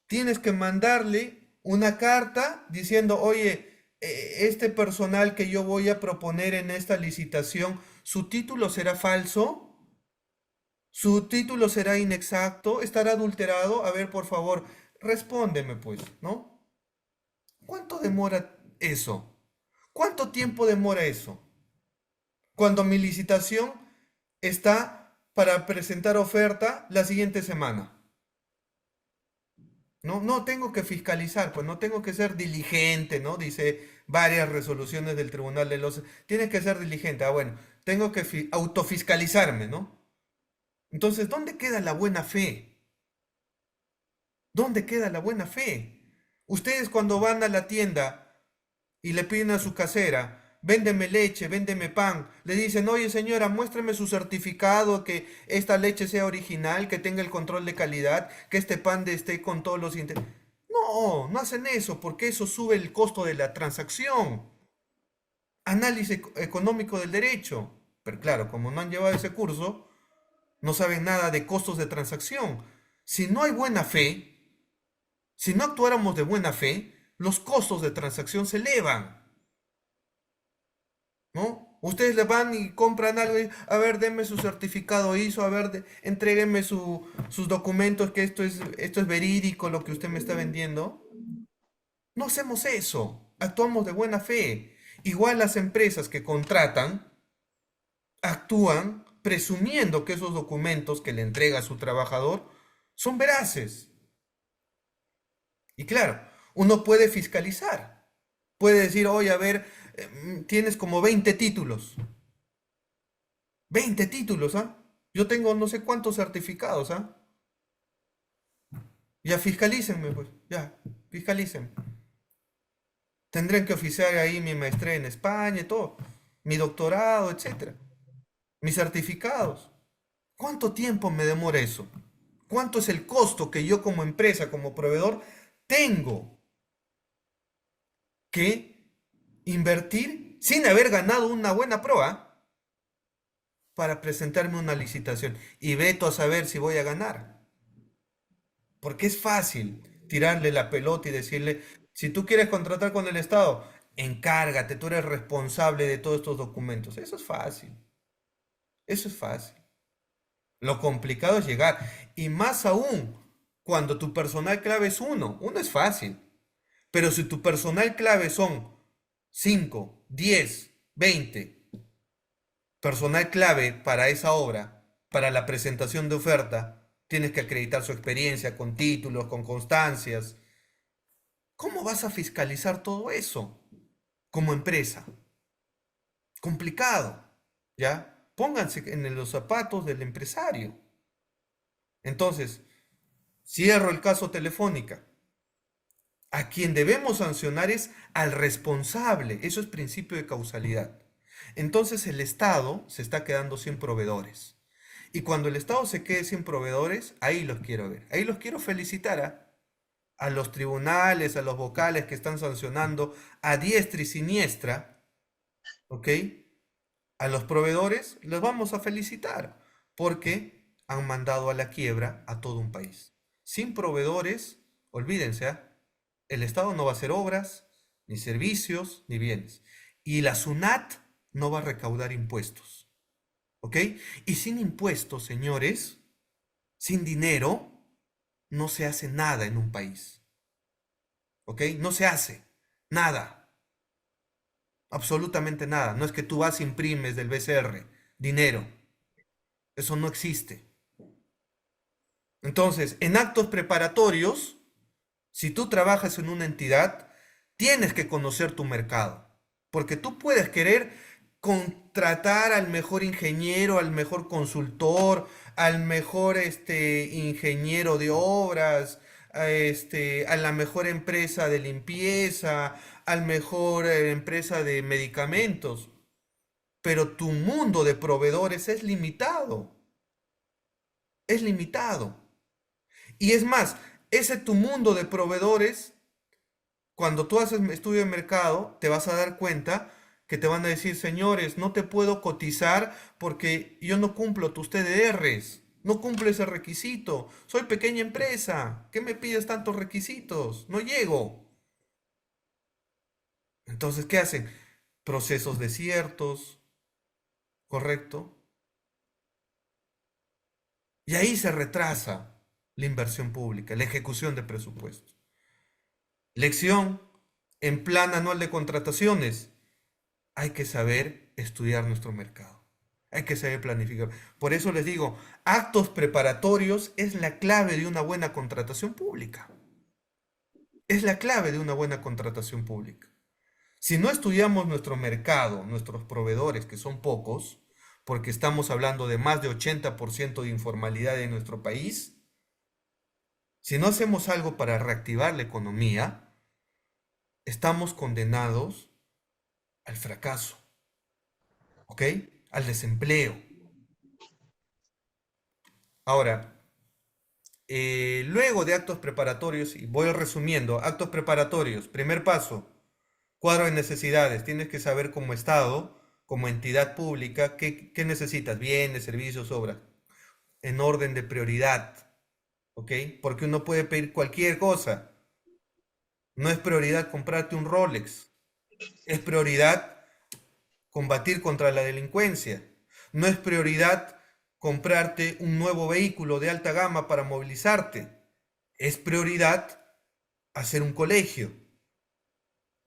tienes que mandarle una carta diciendo, oye, este personal que yo voy a proponer en esta licitación, ¿su título será falso? ¿Su título será inexacto? ¿Estará adulterado? A ver, por favor, respóndeme, pues, ¿no? ¿Cuánto demora eso? ¿Cuánto tiempo demora eso? Cuando mi licitación está para presentar oferta la siguiente semana. No, no tengo que fiscalizar, pues no tengo que ser diligente, ¿no? Dice varias resoluciones del Tribunal de los... Tienes que ser diligente. Ah, bueno, tengo que autofiscalizarme, ¿no? Entonces, ¿dónde queda la buena fe? ¿Dónde queda la buena fe? Ustedes cuando van a la tienda y le piden a su casera, véndeme leche, véndeme pan, le dicen, oye señora, muéstreme su certificado que esta leche sea original, que tenga el control de calidad, que este pan esté con todos los... No, no hacen eso porque eso sube el costo de la transacción. Análisis económico del derecho. Pero claro, como no han llevado ese curso, no saben nada de costos de transacción. Si no hay buena fe, si no actuáramos de buena fe, los costos de transacción se elevan, ¿no? Ustedes le van y compran algo y, a ver, denme su certificado ISO, a ver, entréguenme sus documentos que esto es verídico lo que usted me está vendiendo. No hacemos eso, actuamos de buena fe. Igual las empresas que contratan actúan presumiendo que esos documentos que le entrega a su trabajador son veraces. Y claro, uno puede fiscalizar. Puede decir, oye, a ver, tienes como 20 títulos. 20 títulos, ¿ah? Yo tengo no sé cuántos certificados, ¿ah? Ya fiscalícenme, pues, ya, fiscalicen. Tendrán que oficiar ahí mi maestría en España y todo, mi doctorado, etcétera, mis certificados. ¿Cuánto tiempo me demora eso? ¿Cuánto es el costo que yo como empresa, como proveedor, tengo que invertir sin haber ganado una buena prueba para presentarme una licitación? Y veto a saber si voy a ganar. Porque es fácil tirarle la pelota y decirle, si tú quieres contratar con el Estado, encárgate, tú eres responsable de todos estos documentos. Eso es fácil. Eso es fácil. Lo complicado es llegar. Y más aún, cuando tu personal clave es uno. Uno es fácil. Pero si tu personal clave son 5, 10, 20, personal clave para esa obra, para la presentación de oferta, tienes que acreditar su experiencia con títulos, con constancias. ¿Cómo vas a fiscalizar todo eso como empresa? Complicado, ¿ya? Pónganse en los zapatos del empresario. Entonces, cierro el caso Telefónica. A quien debemos sancionar es al responsable. Eso es principio de causalidad. Entonces el Estado se está quedando sin proveedores. Y cuando el Estado se quede sin proveedores, ahí los quiero ver. Ahí los quiero felicitar a los tribunales, a los vocales que están sancionando a diestra y siniestra, ¿ok? A los proveedores los vamos a felicitar porque han mandado a la quiebra a todo un país. Sin proveedores, olvídense, ¿ah? El Estado no va a hacer obras, ni servicios, ni bienes. Y la SUNAT no va a recaudar impuestos. ¿Ok? Y sin impuestos, señores, sin dinero, no se hace nada en un país. ¿Ok? No se hace nada. Absolutamente nada. No es que tú vas, imprimes del BCR dinero. Eso no existe. Entonces, en actos preparatorios, si tú trabajas en una entidad, tienes que conocer tu mercado, porque tú puedes querer contratar al mejor ingeniero, al mejor consultor, al mejor ingeniero de obras, a la mejor empresa de limpieza, al mejor empresa de medicamentos, pero tu mundo de proveedores es limitado, es limitado. Y es más, ese tu mundo de proveedores, cuando tú haces estudio de mercado, te vas a dar cuenta que te van a decir, señores, no te puedo cotizar porque yo no cumplo tus TDRs, no cumplo ese requisito, soy pequeña empresa, ¿qué me pides tantos requisitos? No llego. Entonces, ¿qué hacen? Procesos desiertos, ¿correcto? Y ahí se retrasa la inversión pública, la ejecución de presupuestos. Lección en plan anual de contrataciones. Hay que saber estudiar nuestro mercado. Hay que saber planificar. Por eso les digo, actos preparatorios es la clave de una buena contratación pública. Es la clave de una buena contratación pública. Si no estudiamos nuestro mercado, nuestros proveedores, que son pocos, porque estamos hablando de más de 80% de informalidad en nuestro país, si no hacemos algo para reactivar la economía, estamos condenados al fracaso, ¿ok? Al desempleo. Ahora, luego de actos preparatorios, y voy resumiendo, actos preparatorios, primer paso, cuadro de necesidades, tienes que saber como Estado, como entidad pública, qué necesitas, bienes, servicios, obras, en orden de prioridad, ¿ok? Porque uno puede pedir cualquier cosa, no es prioridad comprarte un Rolex, es prioridad combatir contra la delincuencia, no es prioridad comprarte un nuevo vehículo de alta gama para movilizarte, es prioridad hacer un colegio,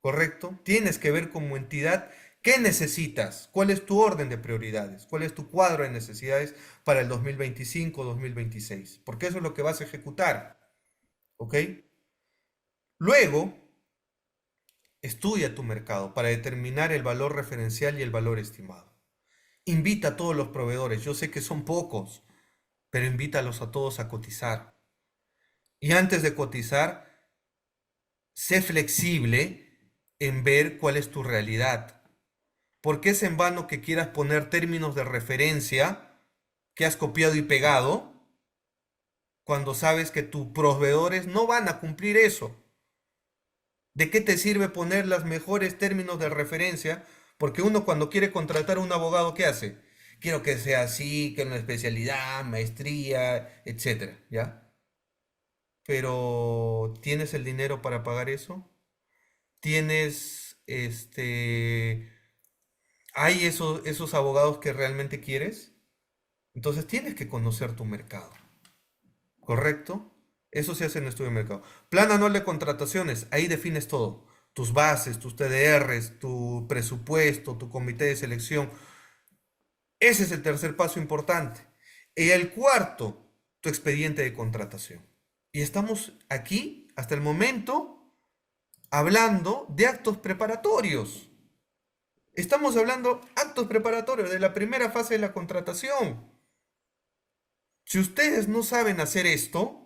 ¿correcto? Tienes que ver como entidad qué necesitas, cuál es tu orden de prioridades, cuál es tu cuadro de necesidades para el 2025-2026, porque eso es lo que vas a ejecutar, ¿ok? Luego, estudia tu mercado para determinar el valor referencial y el valor estimado. Invita a todos los proveedores, yo sé que son pocos, pero invítalos a todos a cotizar. Y antes de cotizar, sé flexible en ver cuál es tu realidad. Porque es en vano que quieras poner términos de referencia que has copiado y pegado cuando sabes que tus proveedores no van a cumplir eso. ¿De qué te sirve poner los mejores términos de referencia? Porque uno cuando quiere contratar a un abogado, ¿qué hace? Quiero que sea así, que una especialidad, maestría, etcétera, ¿ya? Pero ¿tienes el dinero para pagar eso? ¿Tienes, hay esos abogados que realmente quieres? Entonces tienes que conocer tu mercado, ¿correcto? Eso se hace en estudio de mercado. Plan anual de contrataciones, ahí defines todo. Tus bases, tus TDRs, tu presupuesto, tu comité de selección. Ese es el tercer paso importante. Y el cuarto, tu expediente de contratación. Y estamos aquí, hasta el momento, hablando de actos preparatorios. Estamos hablando actos preparatorios de la primera fase de la contratación. Si ustedes no saben hacer esto,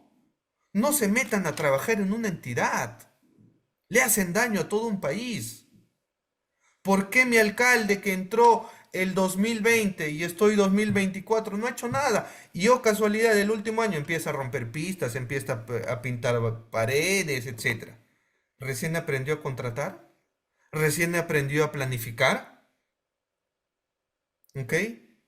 no se metan a trabajar en una entidad. Le hacen daño a todo un país. ¿Por qué mi alcalde que entró el 2020 y estoy 2024 no ha hecho nada? Y yo, casualidad, el último año empieza a romper pistas, empieza a pintar paredes, etcétera. ¿Recién aprendió a contratar? ¿Recién aprendió a planificar? ¿Ok?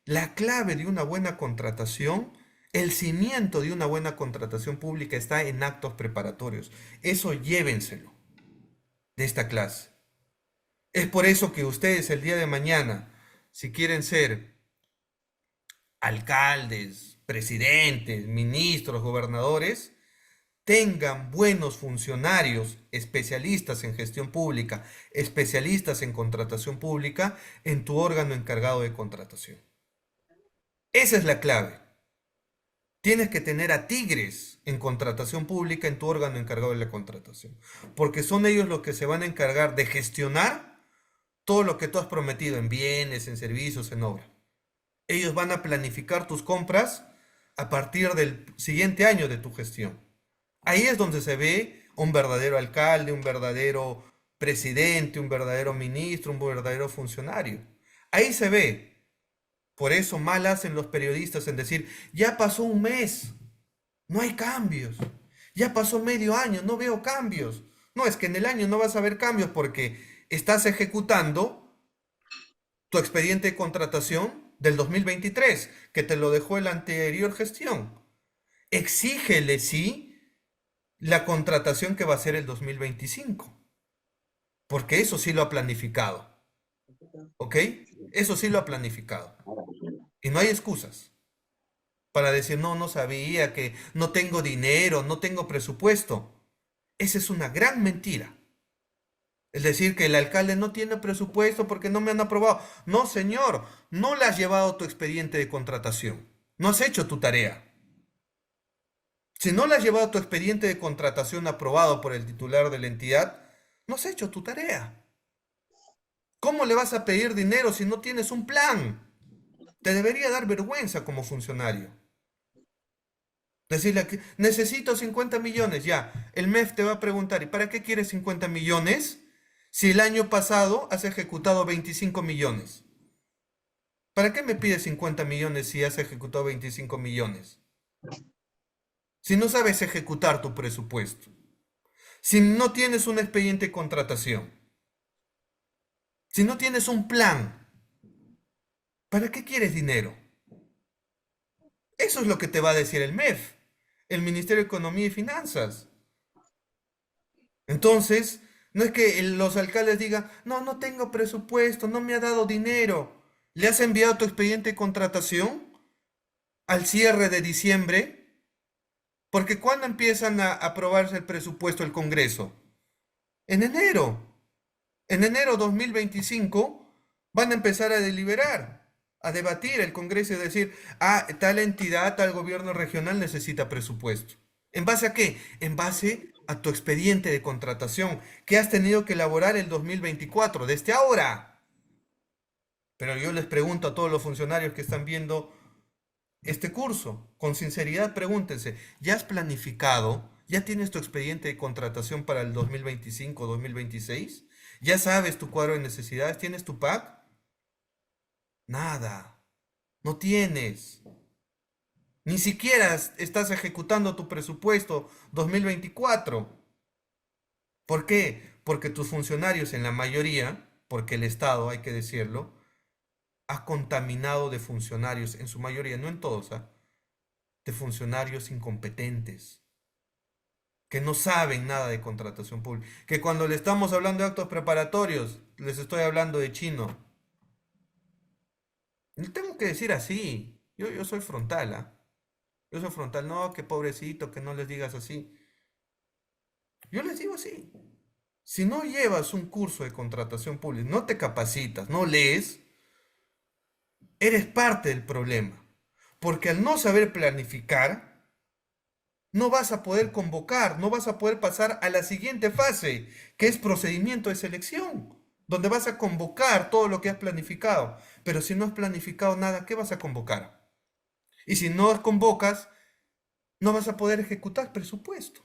La clave de una buena contratación, el cimiento de una buena contratación pública está en actos preparatorios. Eso llévenselo de esta clase. Es por eso que ustedes el día de mañana, si quieren ser alcaldes, presidentes, ministros, gobernadores, tengan buenos funcionarios, especialistas en gestión pública, especialistas en contratación pública, en tu órgano encargado de contratación. Esa es la clave. Tienes que tener a tigres en contratación pública en tu órgano encargado de la contratación, porque son ellos los que se van a encargar de gestionar todo lo que tú has prometido en bienes, en servicios, en obra. Ellos van a planificar tus compras a partir del siguiente año de tu gestión. Ahí es donde se ve un verdadero alcalde, un verdadero presidente, un verdadero ministro, un verdadero funcionario. Ahí se ve. Por eso mal hacen los periodistas en decir, ya pasó un mes, no hay cambios. Ya pasó medio año, no veo cambios. No, es que en el año no vas a ver cambios porque estás ejecutando tu expediente de contratación del 2023, que te lo dejó la anterior gestión. Exígele, sí, la contratación que va a ser el 2025. porque eso sí lo ha planificado, ¿ok? Eso sí lo ha planificado. Y no hay excusas para decir, no, no sabía, que no tengo dinero, no tengo presupuesto. Esa es una gran mentira. Es decir, que el alcalde no tiene presupuesto porque no me han aprobado. No, señor, no le has llevado tu expediente de contratación. No has hecho tu tarea. Si no le has llevado tu expediente de contratación aprobado por el titular de la entidad, no has hecho tu tarea. ¿Cómo le vas a pedir dinero si no tienes un plan? Te debería dar vergüenza como funcionario. Decirle que necesito 50 millones, ya. El MEF te va a preguntar, ¿y para qué quieres 50 millones si el año pasado has ejecutado 25 millones? ¿Para qué me pides 50 millones si has ejecutado 25 millones? Si no sabes ejecutar tu presupuesto, si no tienes un expediente de contratación, si no tienes un plan, ¿para qué quieres dinero? Eso es lo que te va a decir el MEF, el Ministerio de Economía y Finanzas. Entonces, no es que los alcaldes digan, no, no tengo presupuesto, no me ha dado dinero. ¿Le has enviado tu expediente de contratación al cierre de diciembre? Porque ¿cuándo empiezan a aprobarse el presupuesto del Congreso? En enero. En enero 2025 van a empezar a deliberar, a debatir el Congreso y decir, ah, tal entidad, tal gobierno regional necesita presupuesto. ¿En base a qué? En base a tu expediente de contratación que has tenido que elaborar el 2024, desde ahora. Pero yo les pregunto a todos los funcionarios que están viendo este curso, con sinceridad pregúntense, ¿ya has planificado? ¿Ya tienes tu expediente de contratación para el 2025-2026? ¿Ya sabes tu cuadro de necesidades? ¿Tienes tu PAC? Nada, no tienes. Ni siquiera estás ejecutando tu presupuesto 2024. ¿Por qué? Porque tus funcionarios en la mayoría, porque el Estado, hay que decirlo, ha contaminado de funcionarios, en su mayoría, no en todos, ¿ah? De funcionarios incompetentes, que no saben nada de contratación pública, que cuando le estamos hablando de actos preparatorios, les estoy hablando de chino. Le tengo que decir así, yo soy frontal, ¿ah? Yo soy frontal, no, que pobrecito, que no les digas así. Yo les digo así. Si no llevas un curso de contratación pública, no te capacitas, no lees, eres parte del problema. Porque al no saber planificar, no vas a poder convocar, no vas a poder pasar a la siguiente fase, que es procedimiento de selección, donde vas a convocar todo lo que has planificado. Pero si no has planificado nada, ¿qué vas a convocar? Y si no convocas, no vas a poder ejecutar presupuesto.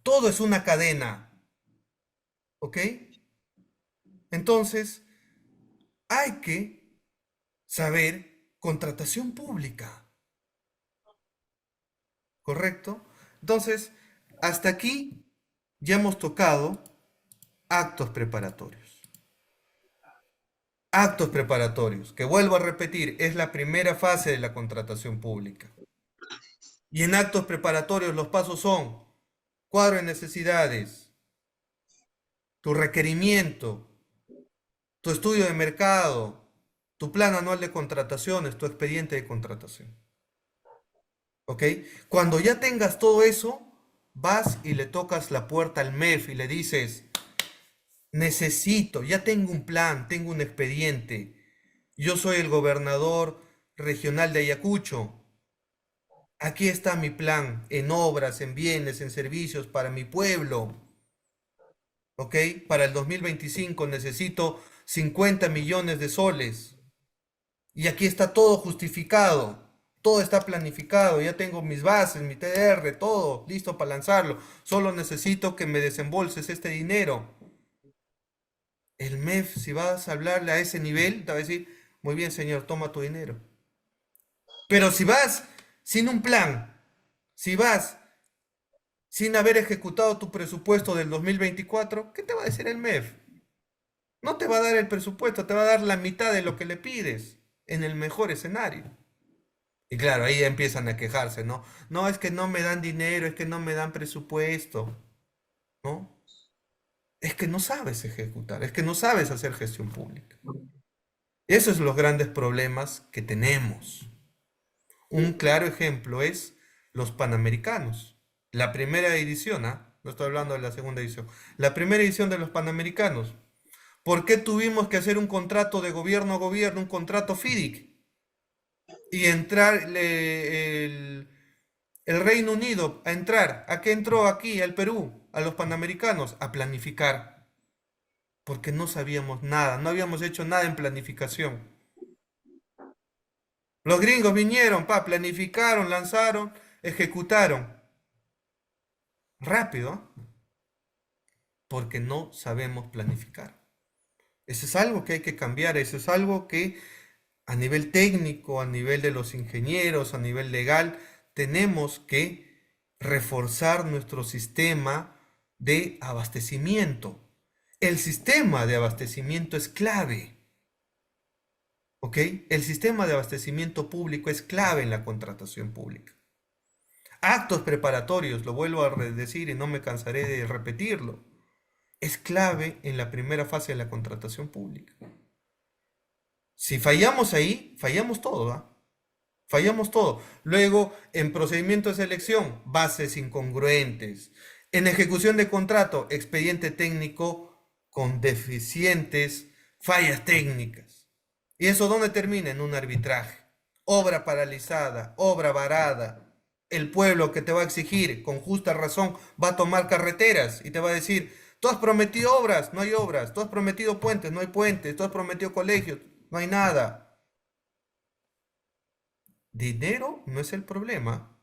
Todo es una cadena, ¿ok? Entonces, hay que saber contratación pública, ¿correcto? Entonces, hasta aquí ya hemos tocado actos preparatorios. Actos preparatorios, que vuelvo a repetir, es la primera fase de la contratación pública. Y en actos preparatorios los pasos son cuadro de necesidades, tu requerimiento, tu estudio de mercado, tu plan anual de contrataciones, tu expediente de contratación. ¿Ok? Cuando ya tengas todo eso, vas y le tocas la puerta al MEF y le dices, necesito, ya tengo un plan, tengo un expediente. Yo soy el gobernador regional de Ayacucho. Aquí está mi plan en obras, en bienes, en servicios para mi pueblo. ¿Ok? Para el 2025 necesito 50 millones de soles. Y aquí está todo justificado. Todo está planificado. Ya tengo mis bases, mi TDR, todo listo para lanzarlo. Solo necesito que me desembolses este dinero. El MEF, si vas a hablarle a ese nivel, te va a decir, muy bien, señor, toma tu dinero. Pero si vas sin un plan, si vas sin haber ejecutado tu presupuesto del 2024, ¿qué te va a decir el MEF? No te va a dar el presupuesto, te va a dar la mitad de lo que le pides, en el mejor escenario. Y claro, ahí empiezan a quejarse, ¿no? No, es que no me dan dinero, es que no me dan presupuesto, ¿no? Es que no sabes ejecutar, es que no sabes hacer gestión pública. Esos son los grandes problemas que tenemos. Un claro ejemplo es los Panamericanos. La primera edición, ¿ah? No estoy hablando de la segunda edición. La primera edición de los Panamericanos. ¿Por qué tuvimos que hacer un contrato de gobierno a gobierno, un contrato FIDIC? Y entrar el Reino Unido a entrar. ¿A qué entró aquí, al Perú, a los Panamericanos? A planificar. Porque no sabíamos nada, no habíamos hecho nada en planificación. Los gringos vinieron, planificaron, lanzaron, ejecutaron. Rápido, ¿eh? Porque no sabemos planificar. Eso es algo que hay que cambiar, eso es algo que a nivel técnico, a nivel de los ingenieros, a nivel legal, tenemos que reforzar nuestro sistema de abastecimiento. El sistema de abastecimiento es clave, ¿ok? El sistema de abastecimiento público es clave en la contratación pública. Actos preparatorios, lo vuelvo a decir y no me cansaré de repetirlo, es clave en la primera fase de la contratación pública. Si fallamos ahí, fallamos todo, ¿ah? Fallamos todo. Luego, en procedimiento de selección, bases incongruentes. En ejecución de contrato, expediente técnico con deficientes, fallas técnicas. ¿Y eso dónde termina? En un arbitraje. Obra paralizada, obra varada. El pueblo que te va a exigir, con justa razón, va a tomar carreteras y te va a decir, tú has prometido obras, no hay obras. Tú has prometido puentes, no hay puentes. Tú has prometido colegios, no hay nada. Dinero no es el problema.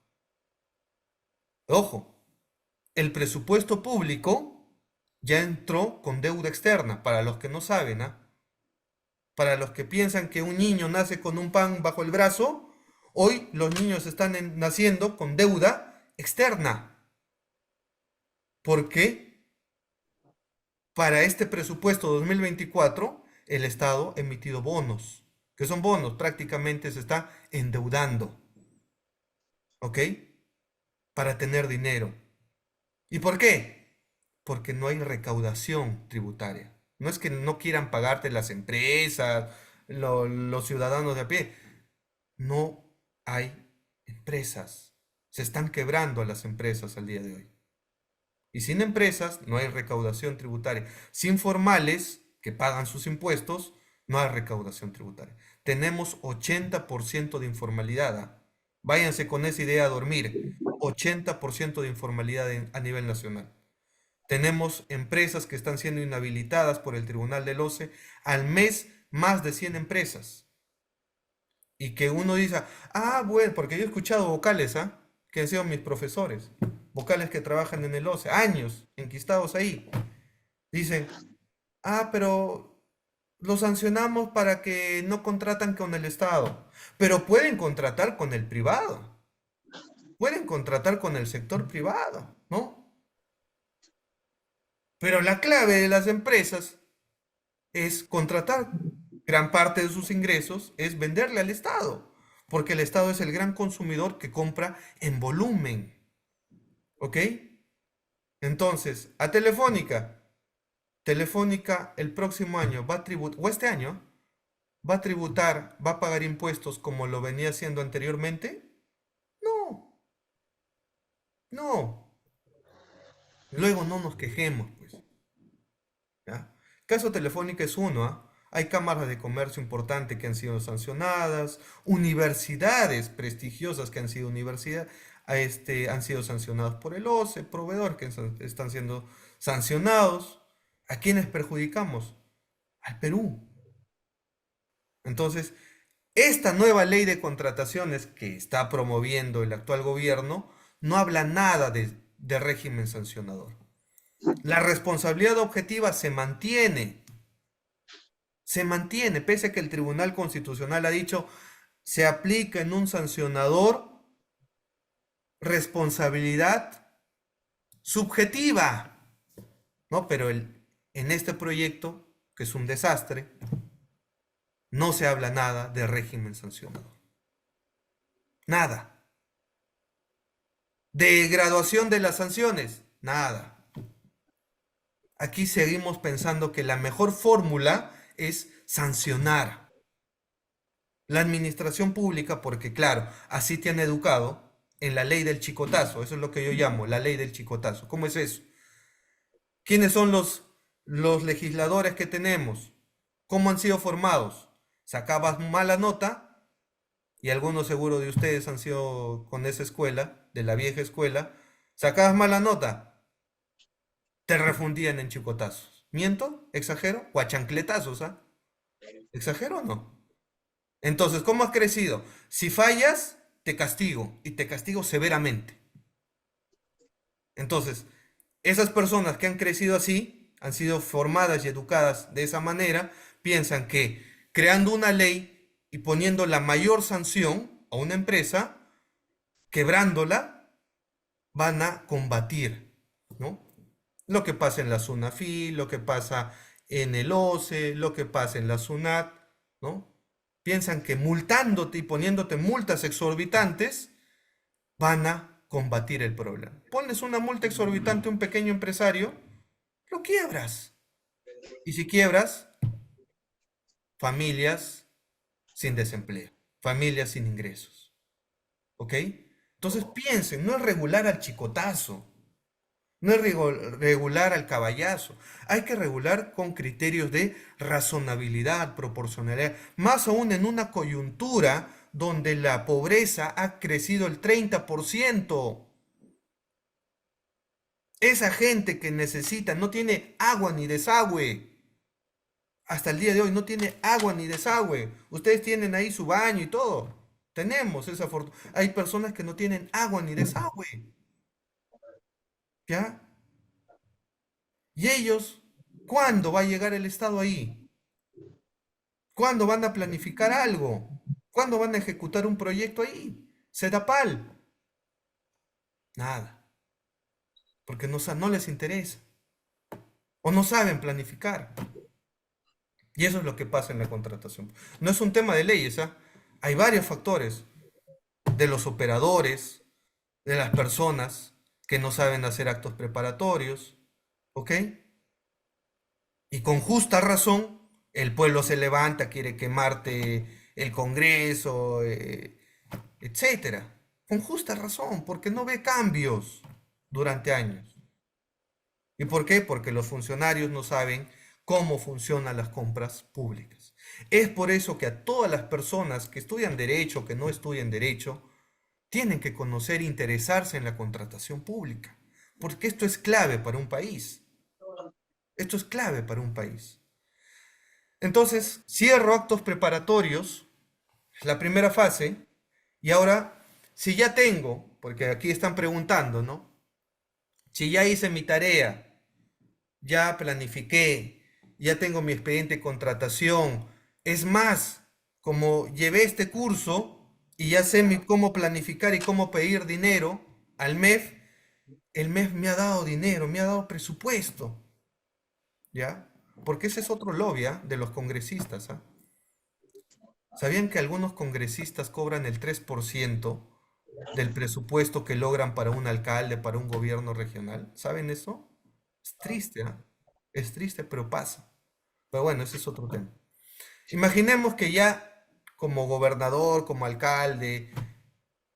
Ojo, el presupuesto público ya entró con deuda externa, para los que no saben, ¿ah? Para los que piensan que un niño nace con un pan bajo el brazo, hoy los niños están naciendo con deuda externa. Porque para este presupuesto 2024 el Estado ha emitido bonos, que son bonos, prácticamente se está endeudando, ¿ok? Para tener dinero. ¿Y por qué? Porque no hay recaudación tributaria. No es que no quieran pagarte las empresas, los ciudadanos de a pie. No hay empresas. Se están quebrando las empresas al día de hoy. Y sin empresas no hay recaudación tributaria. Sin formales que pagan sus impuestos, no hay recaudación tributaria. Tenemos 80% de informalidad. ¿Ah? Váyanse con esa idea a dormir. 80% de informalidad a nivel nacional. Tenemos empresas que están siendo inhabilitadas por el Tribunal del OCE al mes, más de 100 empresas. Y que uno dice, ah, bueno, porque yo he escuchado vocales, ¿ah? Que han sido mis profesores, vocales que trabajan en el OCE, años enquistados ahí. Dicen, ah, pero los sancionamos para que no contratan con el Estado, pero pueden contratar con el privado, pueden contratar con el sector privado, ¿no? Pero la clave de las empresas es contratar. Gran parte de sus ingresos es venderle al Estado, porque el Estado es el gran consumidor que compra en volumen. ¿Ok? Entonces, a Telefónica, Telefónica el próximo año va a tributar, o este año, va a tributar, va a pagar impuestos como lo venía haciendo anteriormente. No, no. Luego no nos quejemos, pues. ¿Ya? Caso Telefónica es uno, ¿ah? Hay cámaras de comercio importantes que han sido sancionadas, universidades prestigiosas que han sido han sido sancionados por el OCE, proveedores que están siendo sancionados. ¿A quiénes perjudicamos? Al Perú. Entonces, esta nueva ley de contrataciones que está promoviendo el actual gobierno no habla nada de régimen sancionador. La responsabilidad objetiva se mantiene, pese a que el Tribunal Constitucional ha dicho, se aplica en un sancionador responsabilidad subjetiva, ¿no? Pero en este proyecto, que es un desastre, no se habla nada de régimen sancionador. Nada. De graduación de las sanciones, nada. Aquí seguimos pensando que la mejor fórmula es sancionar la administración pública, porque claro, así te han educado en la ley del chicotazo. Eso es lo que yo llamo la ley del chicotazo. ¿Cómo es eso? ¿Quiénes son los legisladores que tenemos? ¿Cómo han sido formados? Sacabas mala nota, y algunos seguro de ustedes han sido con esa escuela, de la vieja escuela, sacabas mala nota, te refundían en chicotazos. ¿Miento? ¿Exagero? ¿O a chancletazos, ah? ¿Exagero o no? Entonces, ¿cómo has crecido? Si fallas, te castigo, y te castigo severamente. Entonces, esas personas que han crecido así, han sido formadas y educadas de esa manera, piensan que creando una ley y poniendo la mayor sanción a una empresa, quebrándola, van a combatir, ¿no? Lo que pasa en la SUNAFI, lo que pasa en el OCE, lo que pasa en la SUNAT, ¿no? Piensan que multándote y poniéndote multas exorbitantes van a combatir el problema. Pones una multa exorbitante a un pequeño empresario, lo quiebras. Y si quiebras, familias sin desempleo, familias sin ingresos. ¿Ok? Entonces piensen, no es regular al chicotazo, no es regular al caballazo. Hay que regular con criterios de razonabilidad, proporcionalidad, más aún en una coyuntura donde la pobreza ha crecido el 30%. Esa gente que necesita no tiene agua ni desagüe. Hasta el día de hoy no tiene agua ni desagüe. Ustedes tienen ahí su baño y todo. Tenemos esa fortuna. Hay personas que no tienen agua ni desagüe. ¿Ya? Y ellos, ¿cuándo va a llegar el Estado ahí? ¿Cuándo van a planificar algo? ¿Cuándo van a ejecutar un proyecto ahí? Sedapal. Nada. Porque no les interesa. O no saben planificar. Y eso es lo que pasa en la contratación. No es un tema de leyes, ¿ah? Hay varios factores de los operadores, de las personas que no saben hacer actos preparatorios, ¿ok? Y con justa razón, el pueblo se levanta, quiere quemarte el Congreso, etcétera. Con justa razón, porque no ve cambios durante años. ¿Y por qué? Porque los funcionarios no saben cómo funcionan las compras públicas. Es por eso que a todas las personas que estudian derecho, que no estudian derecho, tienen que conocer e interesarse en la contratación pública, porque esto es clave para un país. Esto es clave para un país. Entonces, cierro actos preparatorios, la primera fase, y ahora, si ya tengo, porque aquí están preguntando, ¿no? Si ya hice mi tarea, ya planifiqué, ya tengo mi expediente de contratación, es más, como llevé este curso y ya sé cómo planificar y cómo pedir dinero al MEF, el MEF me ha dado dinero, me ha dado presupuesto, ¿ya? Porque ese es otro lobby, ¿ah? De los congresistas, ¿ah? ¿Sabían que algunos congresistas cobran el 3% del presupuesto que logran para un alcalde, para un gobierno regional? ¿Saben eso? Es triste, ¿ah? Es triste, pero pasa. Pero bueno, ese es otro tema. Imaginemos que ya como gobernador, como alcalde,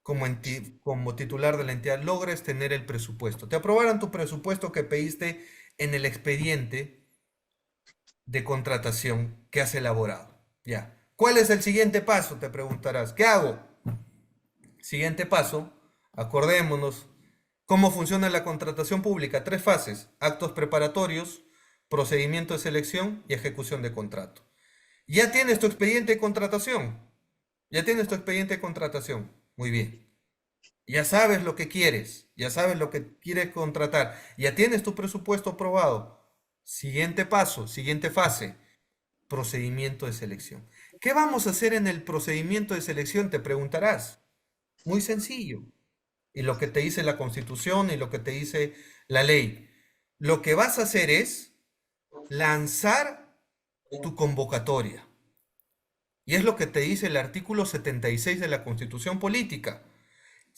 como titular de la entidad, logres tener el presupuesto. Te aprobaron tu presupuesto que pediste en el expediente de contratación que has elaborado. Ya. ¿Cuál es el siguiente paso? Te preguntarás. ¿Qué hago? Siguiente paso, acordémonos cómo funciona la contratación pública. Tres fases: actos preparatorios, procedimiento de selección y ejecución de contrato. Ya tienes tu expediente de contratación. Ya tienes tu expediente de contratación. Muy bien. Ya sabes lo que quieres. Ya sabes lo que quieres contratar. Ya tienes tu presupuesto aprobado. Siguiente paso, siguiente fase: procedimiento de selección. ¿Qué vamos a hacer en el procedimiento de selección? Te preguntarás. Muy sencillo. Y lo que te dice la Constitución y lo que te dice la ley. Lo que vas a hacer es lanzar tu convocatoria. Y es lo que te dice el artículo 76 de la Constitución Política.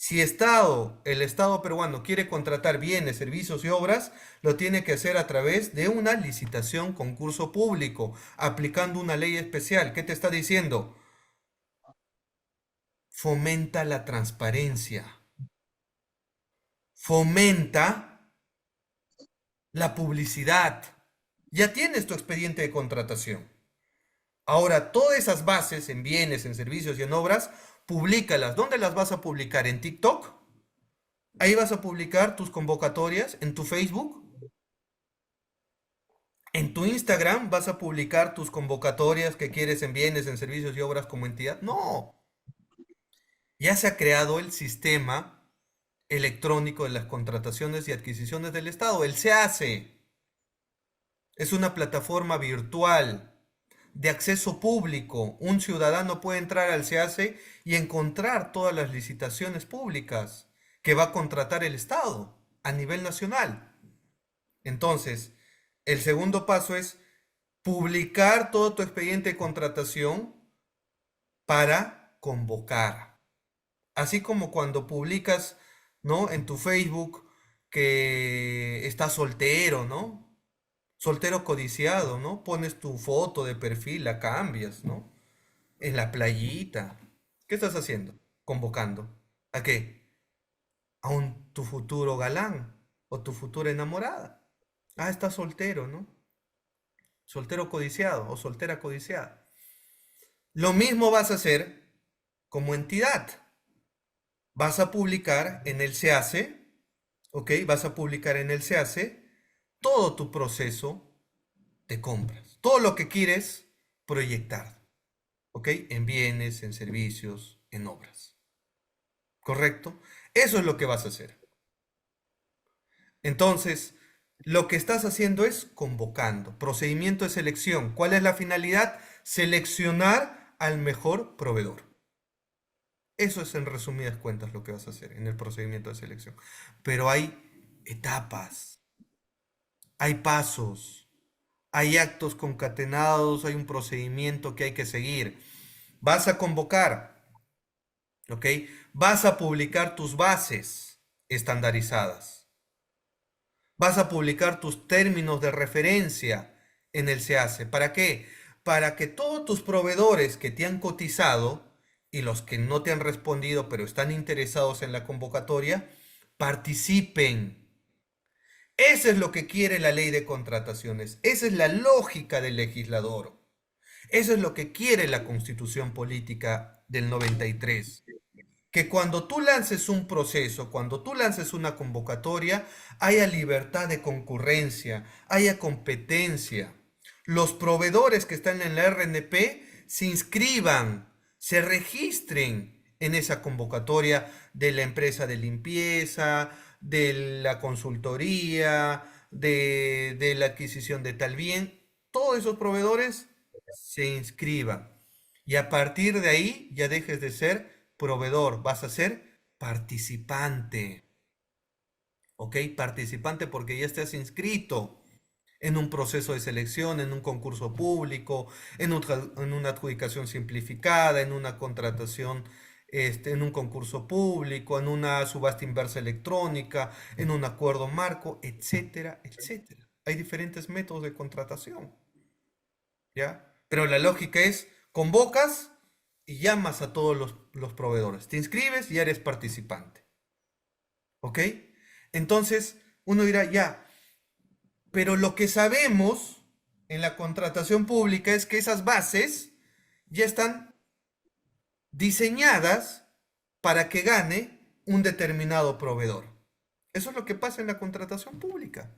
Si el Estado peruano quiere contratar bienes, servicios y obras, lo tiene que hacer a través de una licitación, concurso público, aplicando una ley especial. ¿Qué te está diciendo? Fomenta la transparencia, fomenta la publicidad. Ya tienes tu expediente de contratación. Ahora, todas esas bases en bienes, en servicios y en obras, públicalas. ¿Dónde las vas a publicar? ¿En TikTok? Ahí vas a publicar tus convocatorias. ¿En tu Facebook? ¿En tu Instagram vas a publicar tus convocatorias que quieres en bienes, en servicios y obras como entidad? No. Ya se ha creado el sistema electrónico de las contrataciones y adquisiciones del Estado. El SEACE es una plataforma virtual de acceso público. Un ciudadano puede entrar al SEACE y encontrar todas las licitaciones públicas que va a contratar el Estado a nivel nacional. Entonces, el segundo paso es publicar todo tu expediente de contratación para convocar. Así como cuando publicas, ¿no? En tu Facebook que estás soltero, ¿no? Soltero codiciado, ¿no? Pones tu foto de perfil, la cambias, ¿no? En la playita. ¿Qué estás haciendo? Convocando. ¿A qué? A tu futuro galán o tu futura enamorada. Ah, estás soltero, ¿no? Soltero codiciado o soltera codiciada. Lo mismo vas a hacer como entidad. Vas a publicar en el SEACE, ¿ok? Vas a publicar en el SEACE todo tu proceso de compras. Todo lo que quieres proyectar, ¿ok? En bienes, en servicios, en obras. ¿Correcto? Eso es lo que vas a hacer. Entonces, lo que estás haciendo es convocando. Procedimiento de selección. ¿Cuál es la finalidad? Seleccionar al mejor proveedor. Eso es en resumidas cuentas lo que vas a hacer en el procedimiento de selección. Pero hay etapas, hay pasos, hay actos concatenados, hay un procedimiento que hay que seguir. Vas a convocar, ¿ok? Vas a publicar tus bases estandarizadas. Vas a publicar tus términos de referencia en el SEACE. ¿Para qué? Para que todos tus proveedores que te han cotizado y los que no te han respondido pero están interesados en la convocatoria, participen. Eso es lo que quiere la ley de contrataciones. Esa es la lógica del legislador. Eso es lo que quiere la Constitución Política del 93. Que cuando tú lances un proceso, cuando tú lances una convocatoria, haya libertad de concurrencia, haya competencia. Los proveedores que están en la RNP se inscriban, se registren en esa convocatoria de la empresa de limpieza, de la consultoría, de la adquisición de tal bien. Todos esos proveedores se inscriban. Y a partir de ahí ya dejes de ser proveedor, vas a ser participante. ¿Ok? Participante porque ya estás inscrito en un proceso de selección, en un concurso público, en una adjudicación simplificada, en una contratación, en un concurso público, en una subasta inversa electrónica, en un acuerdo marco, etcétera, etcétera. Hay diferentes métodos de contratación, ¿ya? Pero la lógica es, convocas y llamas a todos los proveedores. Te inscribes y eres participante. ¿Ok? Entonces, uno dirá, ya, pero lo que sabemos en la contratación pública es que esas bases ya están diseñadas para que gane un determinado proveedor. Eso es lo que pasa en la contratación pública.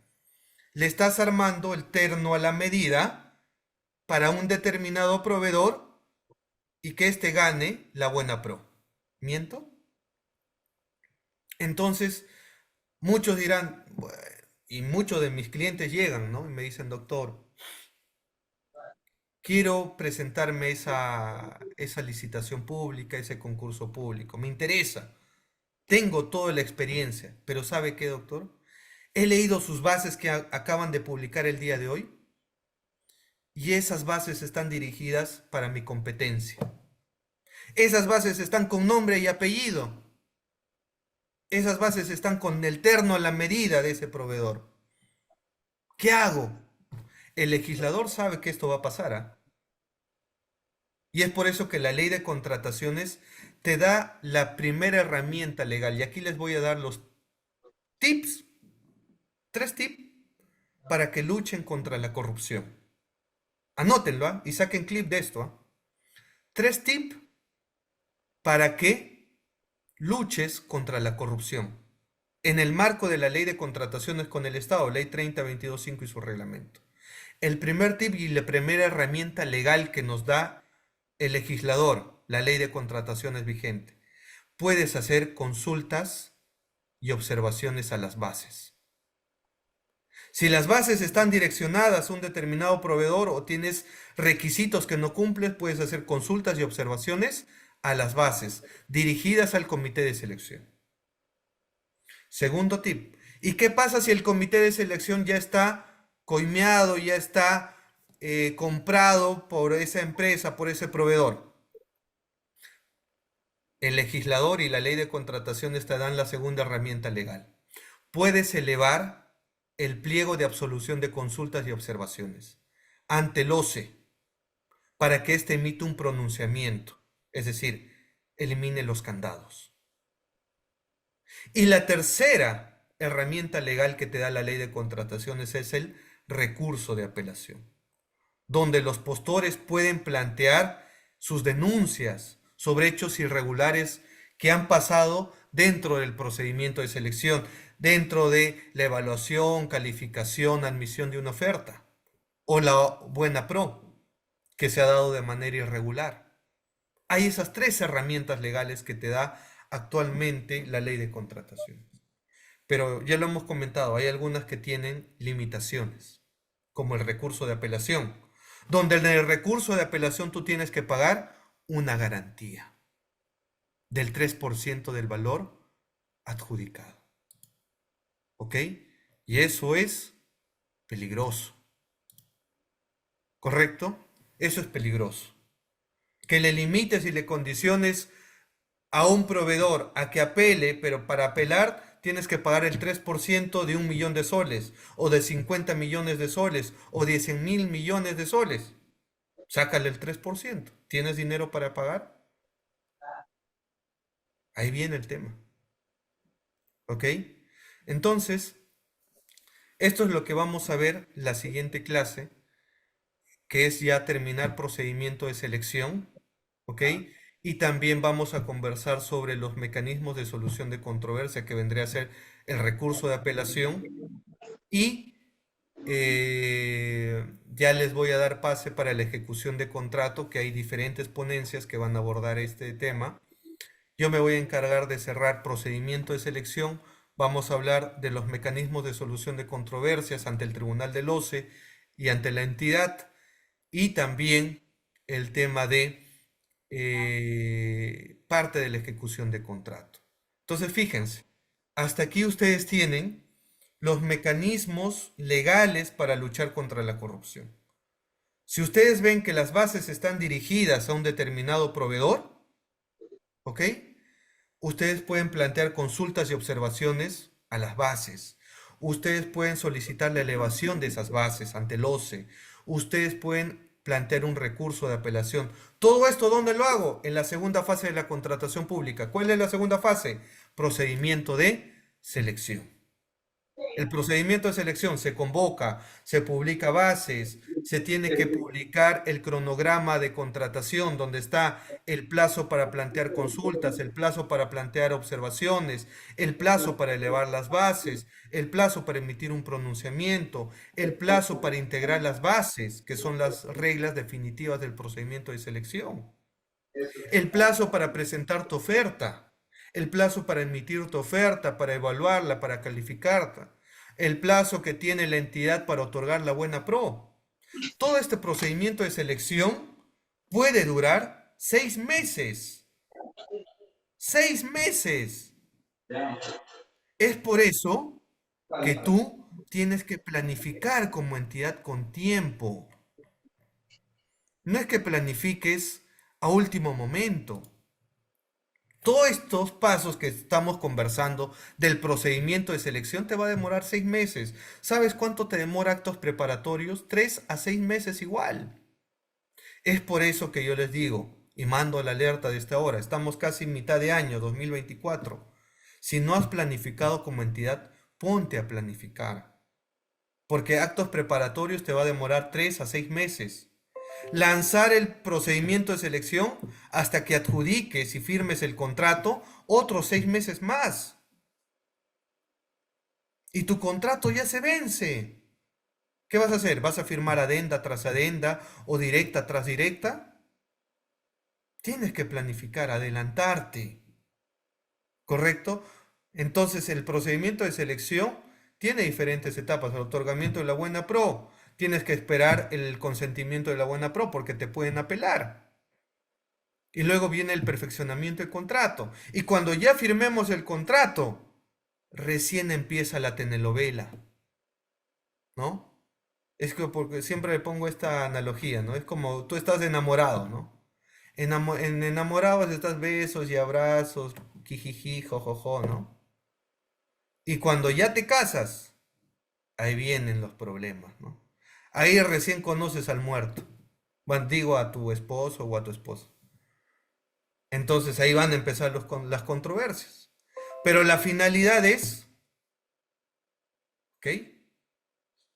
Le estás armando el terno a la medida para un determinado proveedor y que éste gane la buena pro. ¿Miento? Entonces, muchos dirán, "Bueno", y muchos de mis clientes llegan, ¿no? Y me dicen, doctor, quiero presentarme esa licitación pública, ese concurso público. Me interesa. Tengo toda la experiencia. Pero ¿sabe qué, doctor? He leído sus bases que acaban de publicar el día de hoy y esas bases están dirigidas para mi competencia. Esas bases están con nombre y apellido. Esas bases están con el terno a la medida de ese proveedor. ¿Qué hago? El legislador sabe que esto va a pasar, ¿ah? Y es por eso que la ley de contrataciones te da la primera herramienta legal. Y aquí les voy a dar los tips, 3 tips para que luchen contra la corrupción. Anótenlo, ¿ah? Y saquen clip de esto, ¿ah? 3 tips para que luches contra la corrupción en el marco de la ley de contrataciones con el Estado, ley 30.22.5 y su reglamento. El primer tip y la primera herramienta legal que nos da el legislador, la ley de contrataciones vigente. Puedes hacer consultas y observaciones a las bases. Si las bases están direccionadas a un determinado proveedor o tienes requisitos que no cumples, puedes hacer consultas y observaciones a las bases dirigidas al comité de selección. Segundo tip. ¿Y qué pasa si el comité de selección ya está coimeado, ya está comprado por esa empresa, por ese proveedor? El legislador y la ley de contrataciones te dan la segunda herramienta legal. Puedes elevar el pliego de absolución de consultas y observaciones ante el OCE para que éste emita un pronunciamiento, es decir, elimine los candados. Y la tercera herramienta legal que te da la ley de contrataciones es el recurso de apelación, donde los postores pueden plantear sus denuncias sobre hechos irregulares que han pasado dentro del procedimiento de selección, dentro de la evaluación, calificación, admisión de una oferta, o la buena pro, que se ha dado de manera irregular. Hay esas 3 herramientas legales que te da actualmente la ley de contrataciones. Pero ya lo hemos comentado, hay algunas que tienen limitaciones, como el recurso de apelación, donde en el recurso de apelación tú tienes que pagar una garantía del 3% del valor adjudicado. ¿Ok? Y eso es peligroso. ¿Correcto? Eso es peligroso. Que le limites y le condiciones a un proveedor a que apele, pero para apelar tienes que pagar el 3% de 1 millón de soles, o de 50 millones de soles, o de 100.000 millones de soles. Sácale el 3%. ¿Tienes dinero para pagar? Ahí viene el tema. ¿Ok? Entonces, esto es lo que vamos a ver la siguiente clase, que es ya terminar procedimiento de selección. ¿Ok? Y también vamos a conversar sobre los mecanismos de solución de controversia, que vendría a ser el recurso de apelación. Y ya les voy a dar pase para la ejecución de contrato, que hay diferentes ponencias que van a abordar este tema. Yo me voy a encargar de cerrar procedimiento de selección. Vamos a hablar de los mecanismos de solución de controversias ante el Tribunal del OCE y ante la entidad, y también el tema de parte de la ejecución de contrato. Entonces, fíjense, hasta aquí ustedes tienen los mecanismos legales para luchar contra la corrupción. Si ustedes ven que las bases están dirigidas a un determinado proveedor, ¿ok? Ustedes pueden plantear consultas y observaciones a las bases. Ustedes pueden solicitar la elevación de esas bases ante el OCE. Ustedes pueden plantear un recurso de apelación. ¿Todo esto dónde lo hago? En la segunda fase de la contratación pública. ¿Cuál es la segunda fase? Procedimiento de selección. El procedimiento de selección se convoca, se publica bases, se tiene que publicar el cronograma de contratación donde está el plazo para plantear consultas, el plazo para plantear observaciones, el plazo para elevar las bases, el plazo para emitir un pronunciamiento, el plazo para integrar las bases, que son las reglas definitivas del procedimiento de selección, el plazo para presentar tu oferta, el plazo para emitir tu oferta, para evaluarla, para calificarla, el plazo que tiene la entidad para otorgar la buena pro. Todo este procedimiento de selección puede durar 6 meses. 6 meses. Es por eso que tú tienes que planificar como entidad con tiempo. No es que planifiques a último momento. Todos estos pasos que estamos conversando del procedimiento de selección te va a demorar 6 meses. ¿Sabes cuánto te demora actos preparatorios? 3 a 6 meses igual. Es por eso que yo les digo, y mando la alerta de esta hora, estamos casi en mitad de año 2024. Si no has planificado como entidad, ponte a planificar. Porque actos preparatorios te va a demorar 3 a 6 meses. Lanzar el procedimiento de selección hasta que adjudiques y firmes el contrato, otros 6 meses más. Y tu contrato ya se vence. ¿Qué vas a hacer? ¿Vas a firmar adenda tras adenda o directa tras directa? Tienes que planificar, adelantarte, ¿correcto? Entonces el procedimiento de selección tiene diferentes etapas. El otorgamiento de la buena pro. Tienes que esperar el consentimiento de la buena pro porque te pueden apelar. Y luego viene el perfeccionamiento del contrato. Y cuando ya firmemos el contrato, recién empieza la telenovela, ¿no? Es que porque siempre le pongo esta analogía, ¿no? Es como tú estás enamorado, ¿no? En enamorados estás besos y abrazos, jijiji, jojojo, ¿no? Y cuando ya te casas, ahí vienen los problemas, ¿no? Ahí recién conoces al muerto. Bueno, digo a tu esposo o a tu esposa. Entonces ahí van a empezar las controversias. Pero la finalidad es, ¿ok?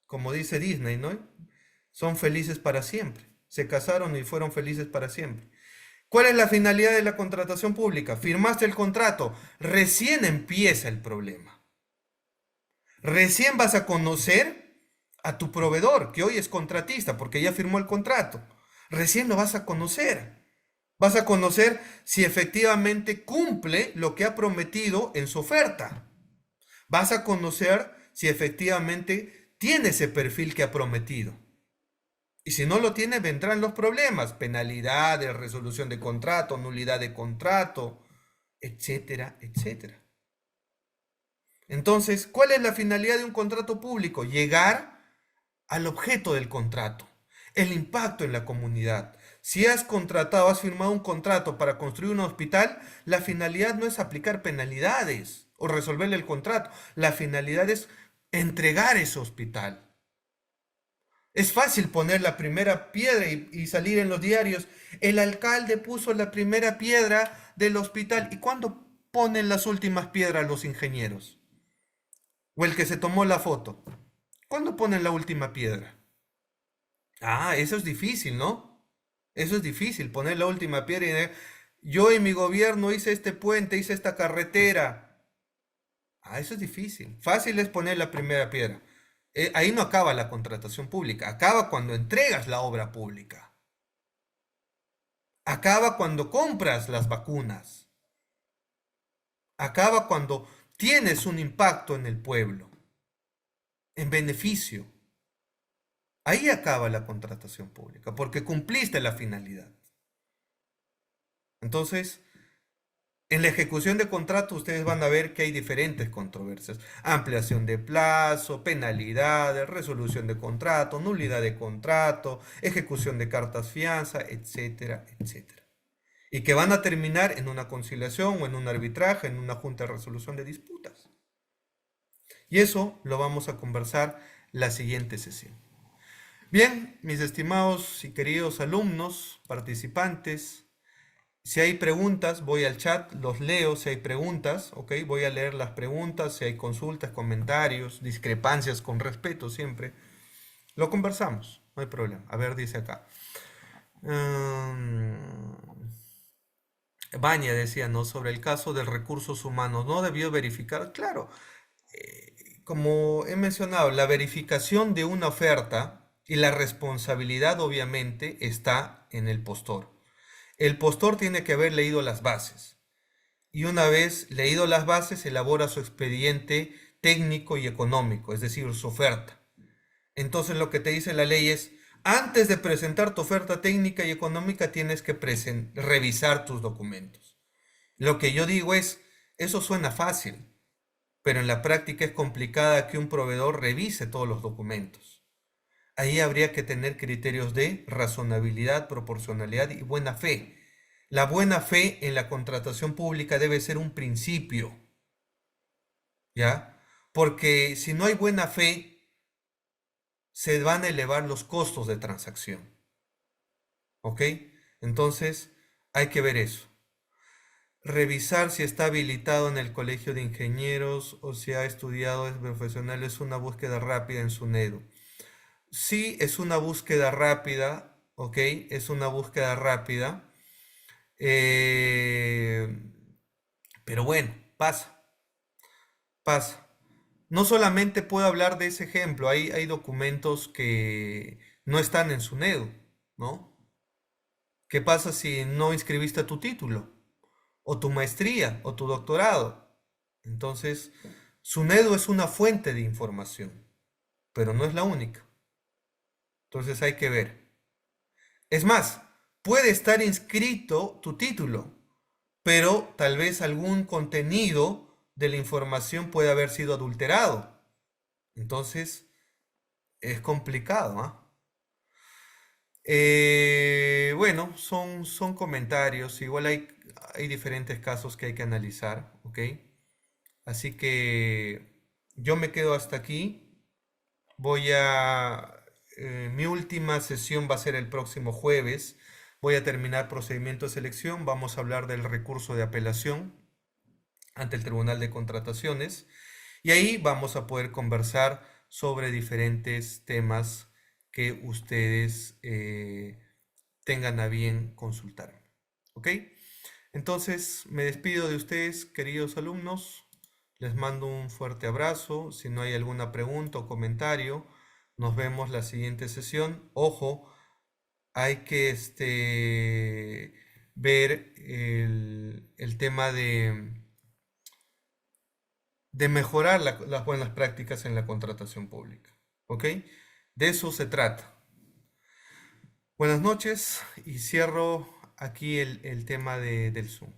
Como dice Disney, ¿no? Son felices para siempre. Se casaron y fueron felices para siempre. ¿Cuál es la finalidad de la contratación pública? Firmaste el contrato, recién empieza el problema. Recién vas a conocer a tu proveedor, que hoy es contratista, porque ya firmó el contrato. Recién lo vas a conocer. Vas a conocer si efectivamente cumple lo que ha prometido en su oferta. Vas a conocer si efectivamente tiene ese perfil que ha prometido. Y si no lo tiene, vendrán los problemas, penalidades, resolución de contrato, nulidad de contrato, etcétera, etcétera. Entonces, ¿cuál es la finalidad de un contrato público? Llegar al objeto del contrato, el impacto en la comunidad. Si has contratado, has firmado un contrato para construir un hospital, la finalidad no es aplicar penalidades o resolverle el contrato. La finalidad es entregar ese hospital. Es fácil poner la primera piedra y salir en los diarios. El alcalde puso la primera piedra del hospital. ¿Y cuándo ponen las últimas piedras los ingenieros? O el que se tomó la foto. ¿Cuándo ponen la última piedra? Ah, eso es difícil, ¿no? Eso es difícil, poner la última piedra y yo en mi gobierno hice este puente, hice esta carretera. Ah, eso es difícil. Fácil es poner la primera piedra. Ahí no acaba la contratación pública, acaba cuando entregas la obra pública. Acaba cuando compras las vacunas. Acaba cuando tienes un impacto en el pueblo, en beneficio. Ahí acaba la contratación pública, porque cumpliste la finalidad. Entonces, en la ejecución de contrato ustedes van a ver que hay diferentes controversias. Ampliación de plazo, penalidades, resolución de contrato, nulidad de contrato, ejecución de cartas fianza, etcétera, etcétera. Y que van a terminar en una conciliación o en un arbitraje, en una junta de resolución de disputas. Y eso lo vamos a conversar la siguiente sesión. Bien, mis estimados y queridos alumnos, participantes, si hay preguntas, voy al chat, los leo si hay preguntas, ¿ok? Voy a leer las preguntas, si hay consultas, comentarios, discrepancias con respeto siempre. Lo conversamos, no hay problema. A ver, dice acá. Baña decía, ¿no? Sobre el caso de recursos humanos, ¿no debió verificar? Claro, como he mencionado, la verificación de una oferta y la responsabilidad obviamente está en el postor. El postor tiene que haber leído las bases y una vez leído las bases elabora su expediente técnico y económico, es decir, su oferta. Entonces lo que te dice la ley es, antes de presentar tu oferta técnica y económica tienes que revisar tus documentos. Lo que yo digo es, eso suena fácil, pero en la práctica es complicada que un proveedor revise todos los documentos. Ahí habría que tener criterios de razonabilidad, proporcionalidad y buena fe. La buena fe en la contratación pública debe ser un principio, ¿ya? Porque si no hay buena fe, se van a elevar los costos de transacción, ¿ok? Entonces, hay que ver eso. Revisar si está habilitado en el colegio de ingenieros o si ha estudiado es profesional es una búsqueda rápida en SUNEDU. Sí, es una búsqueda rápida, ¿ok? Es una búsqueda rápida. eh, pero bueno, pasa. No solamente puedo hablar de ese ejemplo, hay documentos que no están en SUNEDU, ¿no? ¿Qué pasa si no inscribiste tu título, o tu maestría, o tu doctorado? Entonces, SUNEDU es una fuente de información, pero no es la única. Entonces hay que ver. Es más, puede estar inscrito tu título, pero tal vez algún contenido de la información puede haber sido adulterado. Entonces, es complicado, ¿ah? Bueno, son comentarios. Igual hay diferentes casos que hay que analizar, ¿ok? Así que yo me quedo hasta aquí. Mi última sesión va a ser el próximo jueves. Voy a terminar procedimiento de selección. Vamos a hablar del recurso de apelación ante el Tribunal de Contrataciones. Y ahí vamos a poder conversar sobre diferentes temas que ustedes tengan a bien consultar. ¿Ok? Entonces, me despido de ustedes, queridos alumnos. Les mando un fuerte abrazo. Si no hay alguna pregunta o comentario, nos vemos la siguiente sesión. Ojo, hay que ver el tema de mejorar las buenas prácticas en la contratación pública. ¿Ok? De eso se trata. Buenas noches y cierro aquí el tema del Zoom.